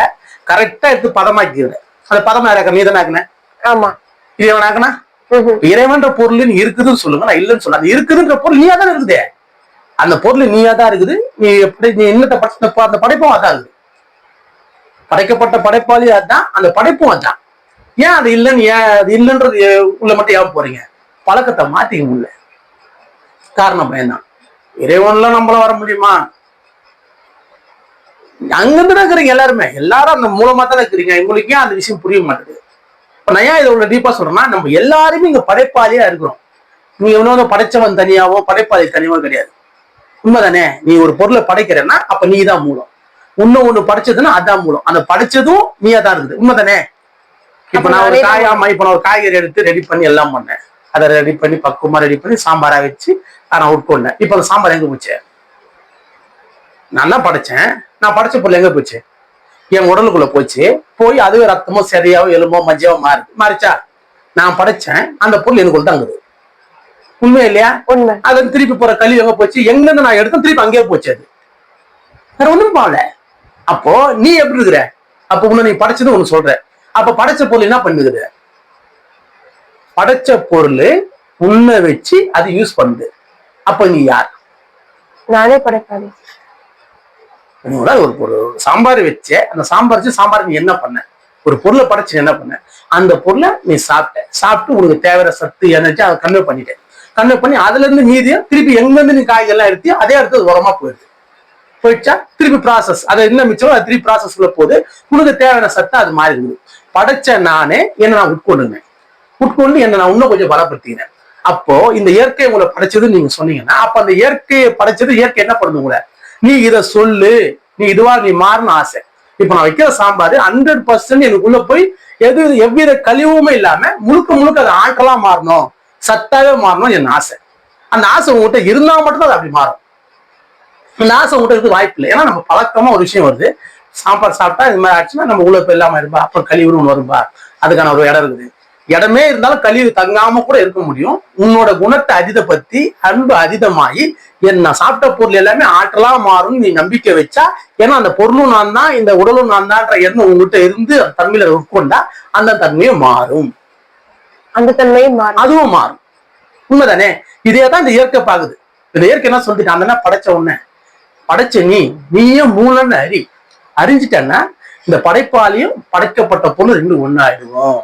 கரெக்டா எடுத்து பதமாக்கிடுற. அந்த பதமா நீ தானே ஆக்குன? ஆமா. இது எவன் ஆக்குனா? இறைவன்ற பொருள் நீ இருக்குதுன்னு சொல்லுங்க, நான் இல்லைன்னு சொல்ல. அது இருக்குதுன்ற பொருள் நீயா தான் இருக்குது. அந்த பொருள் நீயா தான் இருக்குது. நீ எப்படி நீ என்னத்தை படைச்ச அந்த படைப்பும் அதான் இருக்குது. படைக்கப்பட்ட படைப்பாளி அதுதான், அந்த படைப்பும் அதுதான். ஏன் அது இல்லைன்னு ஏன் அது இல்லைன்றது உள்ள மட்டும் ஏன் போறீங்க? பழக்கத்தை மாத்திக்க முடியல. காரணம் பயன்தான். இறைவன்லாம் நம்மள வர முடியுமா? அங்கிருந்து தான் இருக்கிறீங்க எல்லாருமே. எல்லாரும் அந்த மூலமா தான் இருக்கிறீங்க. உங்களுக்கு ஏன் அந்த விஷயம் புரிய மாட்டேங்குது? இப்ப நான் ஏன் இதை உள்ள டீப்பா சொல்றேன்னா, நம்ம எல்லாருமே இங்க படைப்பாளியா இருக்கிறோம். நீங்க இன்னொன்று படைச்சவன் தனியாவோ படைப்பாளி தனியாவோ கிடையாது. உண்மைதானே? நீ ஒரு பொருளை படைக்கிறேன்னா அப்ப நீ தான் மூலம். இன்னும் ஒண்ணு படைச்சதுன்னா அதான் மூலம். அந்த படைச்சதும் நீயா தான் இருக்குது. உண்மைதானே? இப்ப நான் ஒரு இப்ப நான் ஒரு காய்கறி எடுத்து ரெடி பண்ணி எல்லாம் பண்ணேன். அதை ரெடி பண்ணி பக்குவமா ரெடி பண்ணி சாம்பாரா வச்சு நான் உட்கொண்டேன். இப்ப அந்த சாம்பார் எங்க போச்சு? நான் தான் படைச்சேன். நான் படைச்ச பொருள் எங்க போச்சு? என் உடலுக்குள்ள போச்சு. போய் அதுவே ரத்தமோ சரியாவோ எலும்போ மஞ்சவோ மாறிச்சா? நான் படைச்சேன். அந்த பொருள் எனக்குள்ள தான் இருக்குது. உண்மை இல்லையா? உண்மை. அது திருப்பி போற கழிவு எங்க போச்சு? எங்க இருந்து நான் எடுத்தேன் திருப்பி அங்கேயே போச்சு. அது வேற ஒண்ணும் போகல. அப்போ நீ எப்படி இருக்கிற? அப்ப உன்னை நீ படைச்சது ஒண்ணு சொல்ற. அப்ப படைச்ச பொருள் என்ன பண்ணுது? படைச்ச பொருள் உன்னை வச்சு அது யூஸ் பண்ணுது. அப்ப நீ யார்? நானே படைப்பாளி. ஒரு சாம்பார் வச்ச அந்த சாம்பார் வச்சு சாம்பார் நீ என்ன பண்ண? ஒரு பொருளை படைச்சு என்ன பண்ண? அந்த பொருளை நீ சாப்பிட்டு உனக்கு தேவையான சத்து எனர்ஜி அதை கன்வே பண்ணிட்டேன். கன்வே பண்ணி அதுல இருந்து மீதியும் திருப்பி எங்க இருந்து நீ காய்கெல்லாம் எடுத்து அதே இடத்துல உரமா போயிடுச்சா? திருப்பி ப்ராசஸ் அதை என்ன மிச்சம் அது திருப்பி ப்ராசஸ்ல போகுது. உனக்கு தேவையான சத்து அது மாறி இருக்குது. படைச்ச நானே என்ன நான் உட்கொண்டு என்ன நான் இன்னும் கொஞ்சம் பலப்படுத்தினேன். அப்போ இந்த இயற்கை உங்களை படைச்சதுன்னு நீங்க சொன்னீங்கன்னா அப்ப அந்த இயற்கையை படைச்சது இயற்கை என்ன பண்ணுது உங்களை? நீ இதை சொல்லு, நீ இதுவா நீ மாறணும் ஆசை. இப்ப நான் வைக்கிற சாம்பார் 100% எனக்குள்ள போய் எவ்வித கழிவுமே இல்லாம முழுக்க அது ஆற்றலா மாறணும், சத்தாவே மாறணும் என் ஆசை. அந்த ஆசை உங்ககிட்ட இருந்தா மட்டும்தான் அது அப்படி மாறும். அந்த ஆசை உங்ககிட்ட இருக்கு வாய்ப்பு இல்லை. ஏன்னா நம்ம பழக்கமா ஒரு விஷயம் வருது. சாம்பார் சாப்பிட்டா இது மாதிரி ஆச்சுன்னா நம்ம உள்ள போய் இல்லாம இருப்பா, அப்புறம் கழிவுன்னு ஒண்ணு வரும்பா. அதுக்கான ஒரு இடம் இருக்குது. இடமே இருந்தாலும் கழிவு தங்காம கூட இருக்க முடியும். உன்னோட குணத்தை அதிதப்படுத்தி அன்பு அதிதமாகி நான் சாப்பிட்ட பொருள் எல்லாமே ஆற்றலா மாறும் நீ நம்பிக்கை வச்சா, ஏன்னா அந்த பொருளும் நான் தான் இந்த உடலும் நான் தான்ன்ற எண்ணம் உங்ககிட்ட இருந்து அந்த தன்மையில உட்கொண்டா அந்த தன்மையும் மாறும். அந்த தன்மையும் மாறும், அதுவும் மாறும். உண்மைதானே? இதேதான் இந்த இயற்கை பாக்குது. இந்த இயற்கை என்ன சொல்லிட்டு அந்த படைச்ச உடனே படைச்ச நீயும் மூலன்னு அறிஞ்சிட்டன்னா இந்த படைப்பாலையும் படைக்கப்பட்ட பொருள் ரெண்டு ஒண்ணாயிடுவோம்.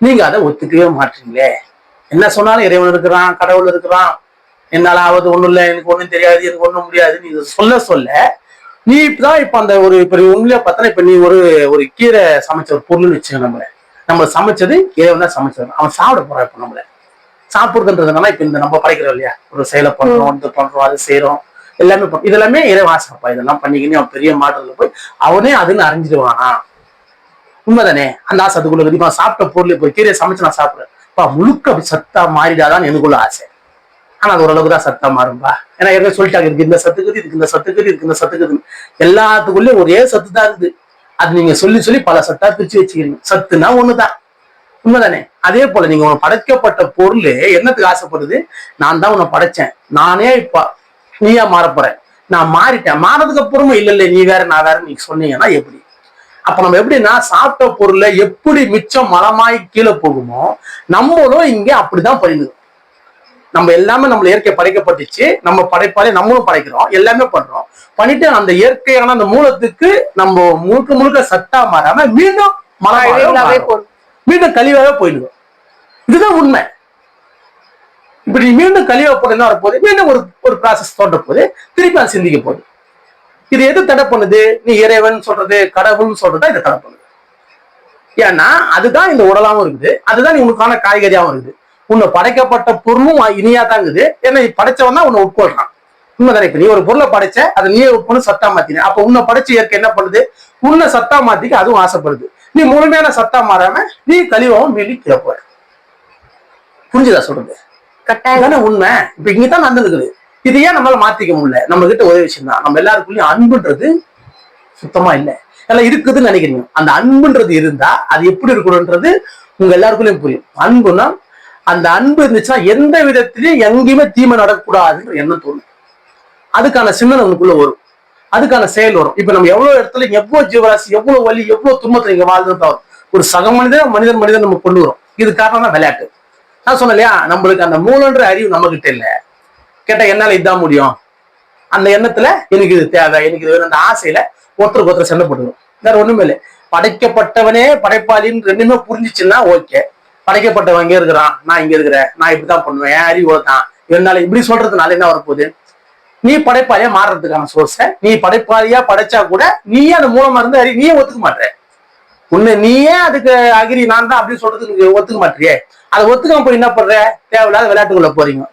நீங்க அதை ஒத்துக்கவே மாட்டீங்களே. என்ன சொன்னாலும் இறைவன் இருக்கிறான், கடவுள் இருக்கிறான், என்னால ஆவது ஒண்ணும் இல்லை, எனக்கு ஒண்ணும் தெரியாது, எனக்கு ஒண்ணும் முடியாது நீ சொல்ல நீ இப்பதான் இப்ப அந்த ஒரு இப்ப உண்மையிலே பார்த்தா இப்ப நீ ஒரு கீரை சமைச்ச ஒரு பொருள்னு வச்சுக்க. நம்ம சமைச்சது இறைவன் தான் சமைச்சது. அவன் சாப்பிட போறான். இப்ப நம்மள சாப்பிடுறதுன்றதுனால இப்ப இந்த நம்ம படைக்கிறோம் இல்லையா, ஒரு செயலை பண்றோம், இது பண்றோம், அது செய்யறோம், எல்லாமே இதெல்லாமே இறைவாசப்பா. இதெல்லாம் பண்ணிக்கின்னு அவன் பெரிய மாற்றத்துல போய் அவனே அதுன்னு அறிஞ்சிடுவானா? உண்மைதானே? அந்த ஆசை அதுக்குள்ள கண்டிப்பா சாப்பிட்ட பொருள் இப்போ கீரையை சமைச்சு நான் சாப்பிடுறேன் முழுக்க அப்படி சத்தா மாறிடாதான் எனக்குள்ள ஆசை. ஆனா அது ஓரளவுக்கு தான் சத்தா மாறும்பா. ஏன்னா ஏற்கனவே சொல்லிட்டாங்க இருக்கு இந்த சத்துக்குது, இதுக்கு இந்த சத்துக்குது, இதுக்கு இந்த சத்துக்குது, எல்லாத்துக்குள்ளயும் ஒரே சத்து தான் இருக்குது. அது நீங்க சொல்லி பல சத்தா பிரிச்சு வச்சுக்கிறீங்க. சத்துனா ஒண்ணுதான். உண்மைதானே? அதே போல நீங்க உன படைக்கப்பட்ட பொருள் என்னத்துக்கு ஆசைப்படுது? நான் தான் உன்னை படைச்சேன், நானே இப்ப நீயா மாறப்போறேன், நான் மாறிட்டேன். மாறதுக்கு அப்புறமும் இல்ல நீ வேற நான் வேற நீங்க சொன்னீங்கன்னா எப்படி? அப்ப நம்ம எப்படின்னா சாப்பிட்ட பொருளை எப்படி மிச்சம் மலமாய் கீழே போகுமோ நம்மளும் இங்க அப்படிதான் பண்ணிடுவோம். நம்ம எல்லாமே நம்மள இயற்கை படைக்கப்பட்டுச்சு, நம்ம படைப்பாலே நம்மளும் படைக்கிறோம், எல்லாமே பண்றோம். பண்ணிட்டு அந்த இயற்கையான அந்த மூலத்துக்கு நம்ம முழுக்க சத்தா மாறாம மீண்டும் மலமாவே மீண்டும் கழிவாக போயிடுவோம். இதுதான் உண்மை. இப்ப நீ மீண்டும் கழிவா போட என்ன வரப்போகுது, மீண்டும் ஒரு ப்ராசஸ் தோன்ற போது திருப்பி அது சிந்திக்க போகுது. இது எது தடை பண்ணுது? நீ இறைவன் சொல்றது, கடவுள்னு சொல்றதா இதை தடை பண்ணுது. ஏன்னா அதுதான் இந்த உடலாவும் இருக்குது, அதுதான் நீ உனக்கான காய்கறியாவும் இருக்குது. உன்னை படைக்கப்பட்ட பொருளும் இனியா தான் இருக்குது. ஏன்னா நீ படைச்சவன் தான் உன்னை உட்கொள்றான். உண்மைதானே? இப்ப நீ ஒரு பொருளை படைச்ச, அதை நீயே உட்கொண்டு சத்தா மாத்தின. அப்ப உன்னை படைச்ச இயற்கை என்ன பண்ணுது? உன்னை சத்தா மாத்திக்க அதுவும் ஆசைப்படுது. நீ முழுமையான சத்தா மாறாம நீ கழிவாவும் மீறி கீழே போற. புரிஞ்சுதா சொல்றது? கட்டாயம் உண்மை. இப்ப இங்கதான் நடந்துருக்குது. இது ஏன் நம்மளால மாத்திக்க முடியல? நம்ம கிட்ட ஒரே விஷயம் தான், நம்ம எல்லாருக்குள்ளயும் அன்புன்றது சுத்தமா இல்லை. எல்லாம் இருக்குதுன்னு நினைக்கிறீங்க. அந்த அன்புன்றது இருந்தா அது எப்படி இருக்கணும்ன்றது உங்க எல்லாருக்குள்ளயும் புரியும். அன்புனா அந்த அன்பு இருந்துச்சுன்னா எந்த விதத்திலையும் எங்கேயுமே தீமை நடக்கக்கூடாதுன்ற எண்ணம் தோணும். அதுக்கான சிந்தனை உங்களுக்குள்ள வரும், அதுக்கான செயல் வரும். இப்ப நம்ம எவ்வளவு இடத்துல எவ்வளவு ஜீவராசி, எவ்வளவு வலி, எவ்வளவு துன்பத்துல இங்க வாழ்ந்து ஒரு சக மனிதன் நம்ம கொண்டு வரும். இது காரணம் தான் விளையாட்டு. நான் சொன்னேன் இல்லையா, நம்மளுக்கு அந்த மூலன்ற அறிவு நம்ம கிட்ட இல்லை. கேட்டா என்னால இதுதான் முடியும், அந்த எண்ணத்துல எனக்கு இது தேவை, எனக்கு இது வேணும், அந்த ஆசையில ஒருத்தருக்கு சண்டை போட்டுக்கணும். வேற ஒண்ணுமே இல்லை. படைக்கப்பட்டவனே படைப்பாளின்னு ரெண்டுமே புரிஞ்சிச்சுன்னா ஓகே. படைக்கப்பட்டவன் இங்க இருக்கிறான், நான் இங்க இருக்கிறேன், நான் இப்படிதான் பண்ணுவேன், என் அறிவு தான், என்னால இப்படி சொல்றதுனால என்ன வரப்போகுது? நீ படைப்பாளியா மாறுறதுக்கான சோர்ஸ, நீ படைப்பாளியா படைச்சா கூட நீயே அந்த மூலமா இருந்து அறிவு நீயே ஒத்துக்க மாட்டே. உன்னை நீயே அதுக்கு அகிரி நான் தான் அப்படின்னு சொல்றதுக்கு ஒத்துக்க மாட்டியே. அதை ஒத்துக்காம போய் என்ன பண்ற? தேவையில்லாத விளையாட்டுக்குள்ள போறீங்க.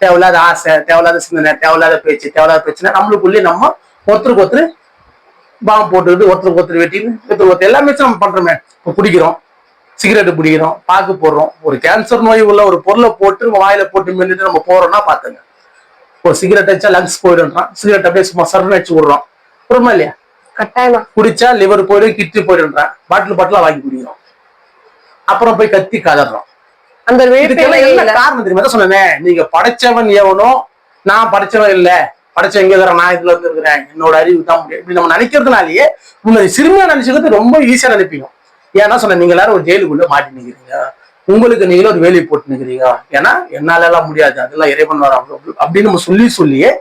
தேவையில்லாத ஆசை, தேவையில்லாத சிந்தனை, தேவையில்லாத பேச்சு, தேவையில்லாத பிரச்சனை. நம்மளுக்குள்ளேயே நம்ம ஒருத்தருக்கு ஒருத்தர் பாம்பு போட்டுக்கிட்டு ஒருத்தருக்கு ஒருத்தர் வெட்டின்னு ஒருத்தர் எல்லாமே நம்ம பண்றோமே. இப்போ குடிக்கிறோம், சிகரெட்டு பிடிக்கிறோம், பாக்கு போடுறோம். ஒரு கேன்சர் நோய் உள்ள ஒரு பொருளை போட்டு நம்ம வாயில போட்டு மென்னுட்டு நம்ம போறோம்னா பாத்துங்க. ஒரு சிகரெட் அடிச்சா லங்ஸ் போயிடுன்றான், சிகரெட் அப்படியே சும்மா சரண வச்சு விடுறோம். பொறுமா இல்லையா? கட்டாயமா. குடிச்சா லிவர் போயிடும், கிட்னி போயிடுன்றான், பாட்டிலா வாங்கி குடிக்கிறோம். அப்புறம் போய் கத்தி கதறோம். அந்த என்ன காரணம் தெரியுமா? சொன்னேன், நீங்க படைச்சவன் எவனோ, நான் படைச்சவன் இல்ல, படைச்ச எங்க இருக்கிறேன், நான் இதுல இருந்து இருக்கிறேன், என்னோட அறிவு தான் முடியும் இப்படி நம்ம நினைக்கிறதுனாலயே உங்களை சிறுமையா நினைச்சுக்கிறது ரொம்ப ஈஸியா நினைப்பீங்க. ஏன்னா சொன்ன, நீங்க எல்லாரும் ஒரு ஜெயிலுக்குள்ள மாட்டி நிக்கிறீங்க, உங்களுக்கு நீங்களும் ஒரு வேலையை போட்டு நிக்கிறீங்க. ஏன்னா என்னால எல்லாம் முடியாது, அதெல்லாம் இறைவன் வர அப்படின்னு நம்ம சொல்லியே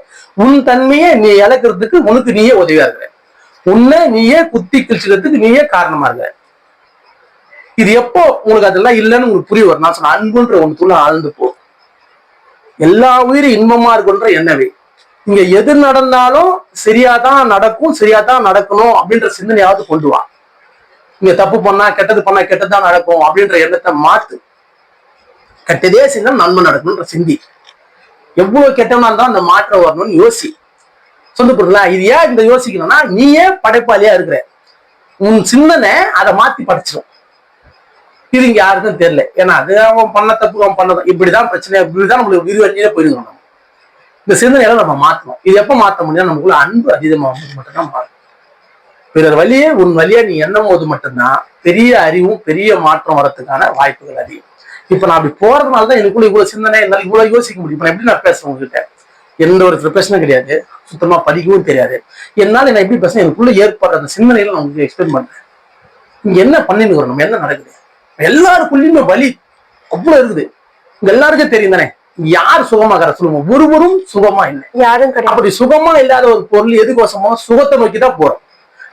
உன் தன்மையை நீ இழக்கிறதுக்கு உனக்கு நீயே உதவியா இருக்கிற, உன்னை நீயே குத்தி கிழிச்சுக்கிறதுக்கு நீயே காரணமா இருக்க. இது எப்போ உங்களுக்கு அதெல்லாம் இல்லைன்னு உங்களுக்கு புரிய வரும். நான் சொன்ன அன்புன்ற ஒன்றுக்குள்ள ஆழ்ந்து போ. எல்லா உயிரும் இன்பமா இருக்குன்ற எண்ணவே. இங்க எது நடந்தாலும் சரியாதான் நடக்கும், சரியாதான் நடக்கணும் அப்படின்ற சிந்தனையாவது கொண்டு வா. இங்க தப்பு பண்ணா கெட்டதுதான் நடக்கும் அப்படின்ற எண்ணத்தை மாத்து. கெட்டதே சின்ன நன்மை நடக்கணும்ன்ற சிந்தி. எவ்வளவு கெட்டவனா இருந்தாலும் அந்த மாற்றம் வரணும்னு யோசி. சொல்லு புரியல? இது ஏன் இந்த யோசிக்கணும்னா, நீயே படைப்பாளியா இருக்கிற, உன் சிந்தனை அதை மாத்தி படைச்சிடும். இது இங்க யாருக்கும் தெரியல. ஏன்னா அது அவன் பண்ண தப்பு, அவன் பண்ணதான், இப்படிதான் பிரச்சனை, இப்படிதான் நம்மளுக்கு விரிவழியில போயிருக்கணும். நம்ம இந்த சிந்தனையில நம்ம மாற்றணும். இது எப்ப மாற்ற முடியும்? நமக்குள்ள அன்பு அதிகமாகும் மட்டும்தான் மாறும். பிறர் வழியே உன் வழியா நீ எண்ணும் போது மட்டும்தான் பெரிய அறிவும் பெரிய மாற்றம் வரதுக்கான வாய்ப்புகள் அதிகம். இப்ப நான் அப்படி போறதுனாலதான் எனக்குள்ள இவ்வளவு சிந்தனை, என்னால இவ்வளவு யோசிக்க முடியும். இப்ப எப்படி நான் பேசுறேன் உங்ககிட்ட? எந்த ஒரு ப்ரிப்பரேஷனும் கிடையாது, சுத்தமா படிக்கவும் தெரியாது. என்னால நான் எப்படி பேசுறேன், எனக்குள்ள ஏற்படுற அந்த சிந்தனையில நான் உங்களுக்கு எக்ஸ்பிளைன் பண்றேன். இங்க என்ன பண்ணிட்டு வரணும், என்ன நடக்குது, எல்லாருக்குள்ளயுமே வலி அவ்வளவு இருக்குது. இங்க எல்லாருக்கும் தெரியும் தானே, யார் சுகமாகற சொல்லுவோம்? ஒருவரும் சுகமா இல்லை, யாரும் கிடையாது. அப்படி சுகமா இல்லாத ஒரு பொருள் எதுக்கோசமோ சுகத்தை நோக்கிதான் போறோம்.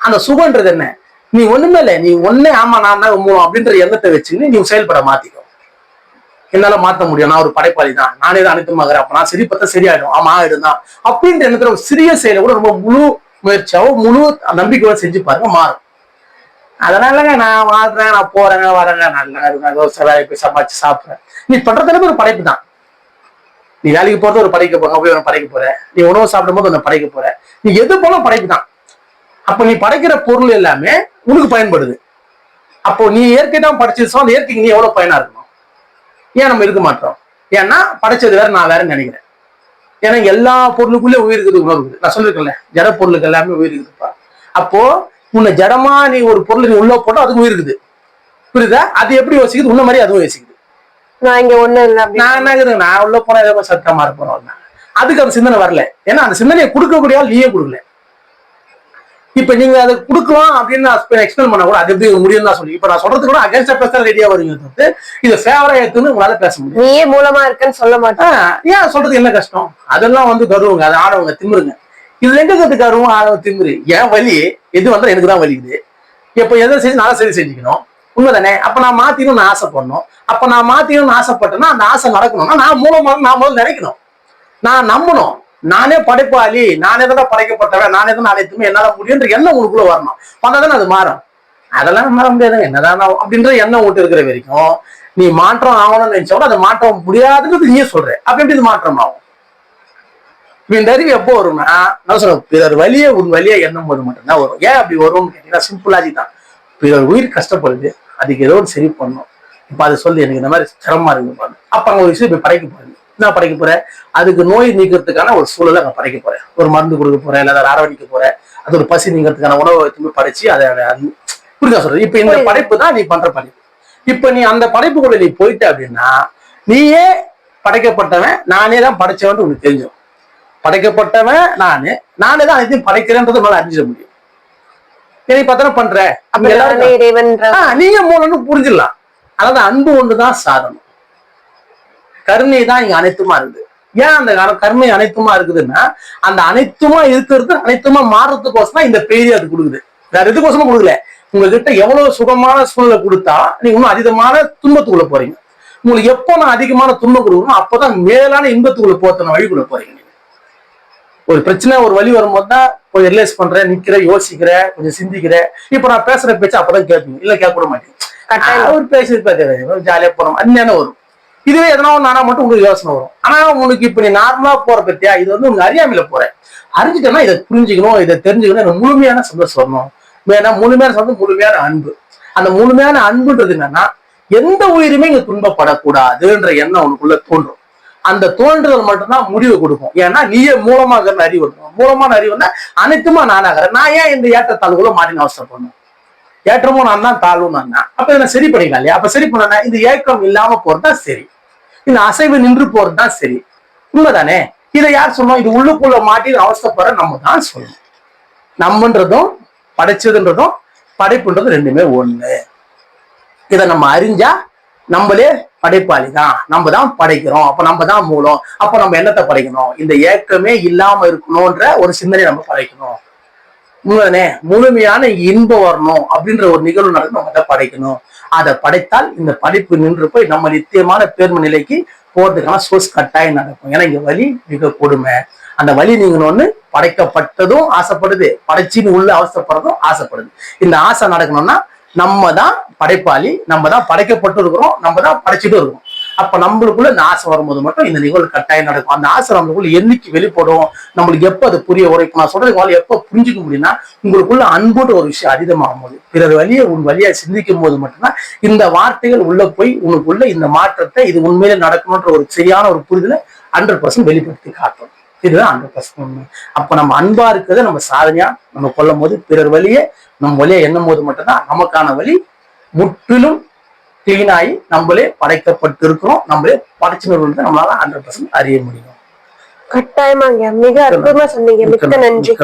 அந்த சுகன்றது என்ன? நீ ஒண்ணுமே இல்லை, நீ ஒன்னே ஆமா நான் தான் மூலம் அப்படின்ற எண்ணத்தை வச்சுன்னு நீ செயல்பட மாத்திக்கும். என்னால மாத்த முடியும், நான் ஒரு படைப்பாளி தான், நானே தான் அனைத்துமாகிறேன், அப்ப நான் சரி பார்த்தா சரியாயிடும், ஆமா ஆயிடும் தான் அப்படின்ற எண்ணத்துல ஒரு சிறிய செயலை கூட ரொம்ப முழு முயற்சியாவும் முழு நம்பிக்கையோட செஞ்சு பாருங்க, மாறும். அதனாலங்க நான் வாழ்றேன், நான் போறேங்க வரேங்க, நல்லா வேலைக்கு போய் சம்பாதிச்சு சாப்பிட்றேன். நீ பண்றதுல ஒரு படைப்பு தான். நீ வேலைக்கு போறது ஒரு படைக்க போற, போய் படைக்க போற, நீ உணவு சாப்பிடும் போது ஒன்று படைக்க போற, நீ எது போல படைப்பு தான். அப்ப நீ படைக்கிற பொருள் எல்லாமே உனக்கு பயன்படுது. அப்போ நீ இயற்கை தான் படைச்சிருச்சோ, அந்த இயற்கைக்கு நீ எவ்வளவு பயனா இருக்கணும்? ஏன் நம்ம இருக்க மாட்டோம்? ஏன்னா படைச்சது வேற, நான் வேறன்னு நினைக்கிறேன். ஏன்னா எல்லா பொருளுக்குள்ளே உயிர் இருக்குது, உணர்வு இருக்குது. நான் சொல்லிருக்கேன்ல, ஜட பொருளுக்கு எல்லாமே உயிர் இருக்குதுப்பா. அப்போ உன்னை ஜடமா நீ ஒரு பொருள் நீ உள்ள போட்டா அதுக்கு உயிர் இருக்குது, புரியுதா? அது எப்படி யோசிக்குது? உன்ன மாதிரி அதுவும் யோசிக்குது. நான் இங்க ஒண்ணு இல்லை, நான் என்ன, நான் உள்ள போனா ஏதோ சத்தமா இருப்போம். அதுக்கு அந்த சிந்தனை வரல. ஏன்னா அந்த சிந்தனையை கொடுக்கக்கூடிய ஆள் நீயே கொடுக்கல. இப்ப நீங்க அதை கொடுக்கலாம் அப்படின்னு நான் எக்ஸ்பிளைன் பண்ண கூட அது எப்படி முடியும் தான் சொல்லி, இப்ப நான் சொல்றது கூட அகேன்ஸ்டா பேச ரெடியா வருவீங்க. இது ஃபேவரா எடுத்துன்னு உங்களால பேச முடியும். நீயே மூலமா இருக்குன்னு சொல்ல மாட்டேன். ஏன் சொல்றது என்ன கஷ்டம்? அதெல்லாம் வந்து கருவுங்க, அது ஆடவங்க திமிருங்க. இதுல எங்க கத்து கருவும் ஆடவங்க திமிரு? ஏன் வலி எது வந்தா எனக்கு தான் வலிக்குது. இப்ப எதை செஞ்சு நான் சரி செஞ்சுக்கணும். உண்மைதானே? அப்ப நான் மாத்திக்கணும்னு ஆசைப்படணும். அப்ப நான் மாத்திக்கணும்னு ஆசைப்பட்டேன்னா அந்த ஆசை நடக்கணும்னா நான் மூலமாக நான் முதல்ல நினைக்கணும், நான் நம்பணும். நானே படைப்பாளி, நானே தான் படைக்கப்பட்டவன், நானே தான் அனைத்துமே என்னால முடியுன்ற எண்ணம் உங்களுக்குள்ள வரணும். வந்தாதானே அது மாறும். அதெல்லாம் மாற முடியாது, என்னதான் அப்படின்ற எண்ணம் விட்டு இருக்கிற வரைக்கும் நீ மாற்றம் ஆகணும்னு நினைச்சோட அதை மாற்றம் முடியாதுன்னு நீயே சொல்ற. அப்ப எப்படி இது மாற்றம் ஆகும்? இந்த அறிவு எப்போ வரும்னா, நான் சொல்றேன், பிறர் வழியே உன் வழியா எண்ணும் போது மட்டும்தான் வரும். ஏன் அப்படி வரும்னு கேட்டீங்கன்னா சிம்பிளாஜி தான். பிறர் உயிர் கஷ்டப்படுது, அதுக்கு ஏதோ ஒரு சரி பண்ணும். இப்ப அதை சொல்லி எனக்கு இந்த மாதிரி சிரமமா இருக்கு, அப்ப அங்க ஒரு விஷயம் இப்ப படைக்க போறேன். என்ன படைக்க போறேன்? அதுக்கு நோய் நீக்கிறதுக்கான ஒரு சூழலை அங்க படைக்க போறேன். ஒரு மருந்து கொடுக்க போறேன், இல்லை அரவணைக்க போறேன். அது ஒரு பசி நீங்கிறதுக்கான உணவை வச்சு படைச்சு அதை புரியுதா சொல்றது? இப்ப இந்த படைப்பு தான் நீ பண்ற படைப்பு. இப்ப நீ அந்த படைப்புக்குள்ள நீ போயிட்ட அப்படின்னா நீயே படைக்கப்பட்டவன், நானே தான் படைச்சவன் உனக்கு தெரிஞ்சிடும். படைக்கப்பட்டவன் நானே தான் அனைத்தையும் படைக்கிறேன்றது மேல அறிஞ்சிட முடியும். நீ பத்திரம் பண்ற நீங்க மூலன்னு புரிஞ்சிடலாம். அதாவது அன்பு ஒண்ணுதான் சாதனம், கருணை தான் இங்க அனைத்துமா இருக்குது. ஏன் அந்த கருணை அனைத்துமா இருக்குதுன்னா அந்த அனைத்துமா இருக்கிறது அனைத்துமா மாறுறதுக்கோசம் இந்த பெரிய அது கொடுக்குது. வேற எதுக்கோசமா கொடுக்கல. உங்ககிட்ட எவ்வளவு சுகமான சூழ்நிலை கொடுத்தா நீங்க இன்னும் அதிகமான துன்பத்துக்குள்ள போறீங்க. உங்களுக்கு எப்போ நான் அதிகமான துன்பம் கொடுக்கணும் அப்பதான் மேலான இன்பத்துக்குள்ள போத்தன வழிக்குள்ள போறீங்க. ஒரு பிரச்சனை ஒரு வழி வரும்போது தான் கொஞ்சம் ரிலைஸ் பண்றேன், நிக்கிறேன், யோசிக்கிறேன், கொஞ்சம் சிந்திக்கிறேன். இப்ப நான் பேசுற பேச்சு அப்பதான் கேட்பீங்க, இல்ல கேட்க கூட மாட்டேங்க. ஒரு பேசி ஜாலியா போறோம், அந்நியான வரும். இதுவே எதனா நானா மட்டும் உங்களுக்கு யோசனை வரும். ஆனா உனக்கு இப்ப நீ நார்மலா போற பத்தியா, இது வந்து உங்க அறியாமையில போறேன். அறிஞ்சிட்டேன்னா இதை புரிஞ்சுக்கணும், இதை தெரிஞ்சுக்கணும், எனக்கு முழுமையான சந்தோஷம் வரணும். ஏன்னா முழுமையான சந்தோஷம் முழுமையான அன்பு. அந்த முழுமையான அன்புன்றது என்னன்னா எந்த உயிருமே இங்க துன்பப்படக்கூடாதுன்ற எண்ணம் உனக்குள்ள தோன்றும். அந்த தோன்றுதல் மட்டும்தான் முடிவு கொடுக்கும். ஏன்னா நீயே மூலமாக அறிவு இருக்கும். மூலமான அறிவு வந்தா அனைத்துமா நானாகிறேன். நான் ஏன் இந்த ஏற்றத்தாழ்வுக்குள்ள மாறின அவசரப்படணும்? ஏற்றமும் நான் தான், தாழ்வும் நான் தான். அப்ப இதை சரி பண்ணிக்கலாம் இல்லையா? அப்ப சரி பண்ணா இந்த ஏக்கம் இல்லாம போறதுதான் சரி, இந்த அசைவு நின்று போறதுதான் சரி. உண்மைதானே? இதை யார் சொன்னோம்? இது உள்ளுக்குள்ள மாட்டி அவசரப்படுற நம்ம தான் சொல்லணும். நம்மன்றதும் படைச்சதுன்றதும் படைப்புன்றதும் ரெண்டுமே ஒண்ணு. இதை நம்ம அறிஞ்சா நம்மளே படைப்பாளி தான், நம்ம தான் படைக்கிறோம். அப்ப நம்ம தான் மூலம். அப்ப நம்ம என்னத்தை படைக்கணும்? இந்த ஏக்கமே இல்லாம இருக்கணும்ன்ற ஒரு சிந்தனை நம்ம படைக்கணும். உண்மைதானே? முழுமையான இன்பம் வரணும் அப்படின்ற ஒரு நிகழ்வு நடந்து நம்ம அதை படைக்கணும். அதை படைத்தால் இந்த படைப்பு நின்று போய் நம்ம நித்தியமான பேர்ம நிலைக்கு போறதுக்கான சோர்ஸ் கட்டாயம் நடக்கும். ஏன்னா இங்க வலி மிக கொடுமை. அந்த வலி நீங்கணும்னு படைக்கப்பட்டதும் ஆசைப்படுது, படைச்சின்னு உள்ள அவசரப்படுறதும் ஆசைப்படுது. இந்த ஆசை நடக்கணும்னா நம்ம தான் படைப்பாளி, நம்ம தான் படைக்கப்பட்டு இருக்கிறோம், நம்ம தான் படைச்சிட்டு இருக்கோம். அப்ப நம்மளுக்குள்ள இந்த ஆசை வரும்போது மட்டும் இந்த நிகழ்வு கட்டாயம் நடக்கும். அந்த ஆசை நம்மளுக்குள்ள என்னைக்கு வெளிப்படும், நம்மளுக்கு எப்ப அது புரிய வரும்? இப்ப நான் சொல்றது எப்ப புரிஞ்சுக்க முடியும்னா உங்களுக்குள்ள அன்புன்ற ஒரு விஷயம் அதிகமாகும் போது, பிறர் வழியை உன் வழியா சிந்திக்கும் போது மட்டும்தான் இந்த வார்த்தைகள் உள்ள போய் உனக்குள்ள இந்த மாற்றத்தை இது உண்மையில நடக்கணும்ன்ற ஒரு சரியான ஒரு புரிதலை 100% வெளிப்படுத்தி காட்டும். இதுதான் 100% உண்மை. அப்ப நம்ம அன்பா இருக்கிறத நம்ம சாதனையா நம்ம கொள்ளும் போது பிறர் வழியை நம்ம வழியா எண்ணும் போது மட்டும்தான் நமக்கான வழி முற்றிலும் கிளீனாகி நம்மளே படைக்கப்பட்டு இருக்கிறோம், நம்மளே படைச்சினர்கள் நம்மளால 100% அறிய முடியும். கட்டாயமாங்க, மிக அற்புதமா சொன்னீங்க. மிக்க நன்றி.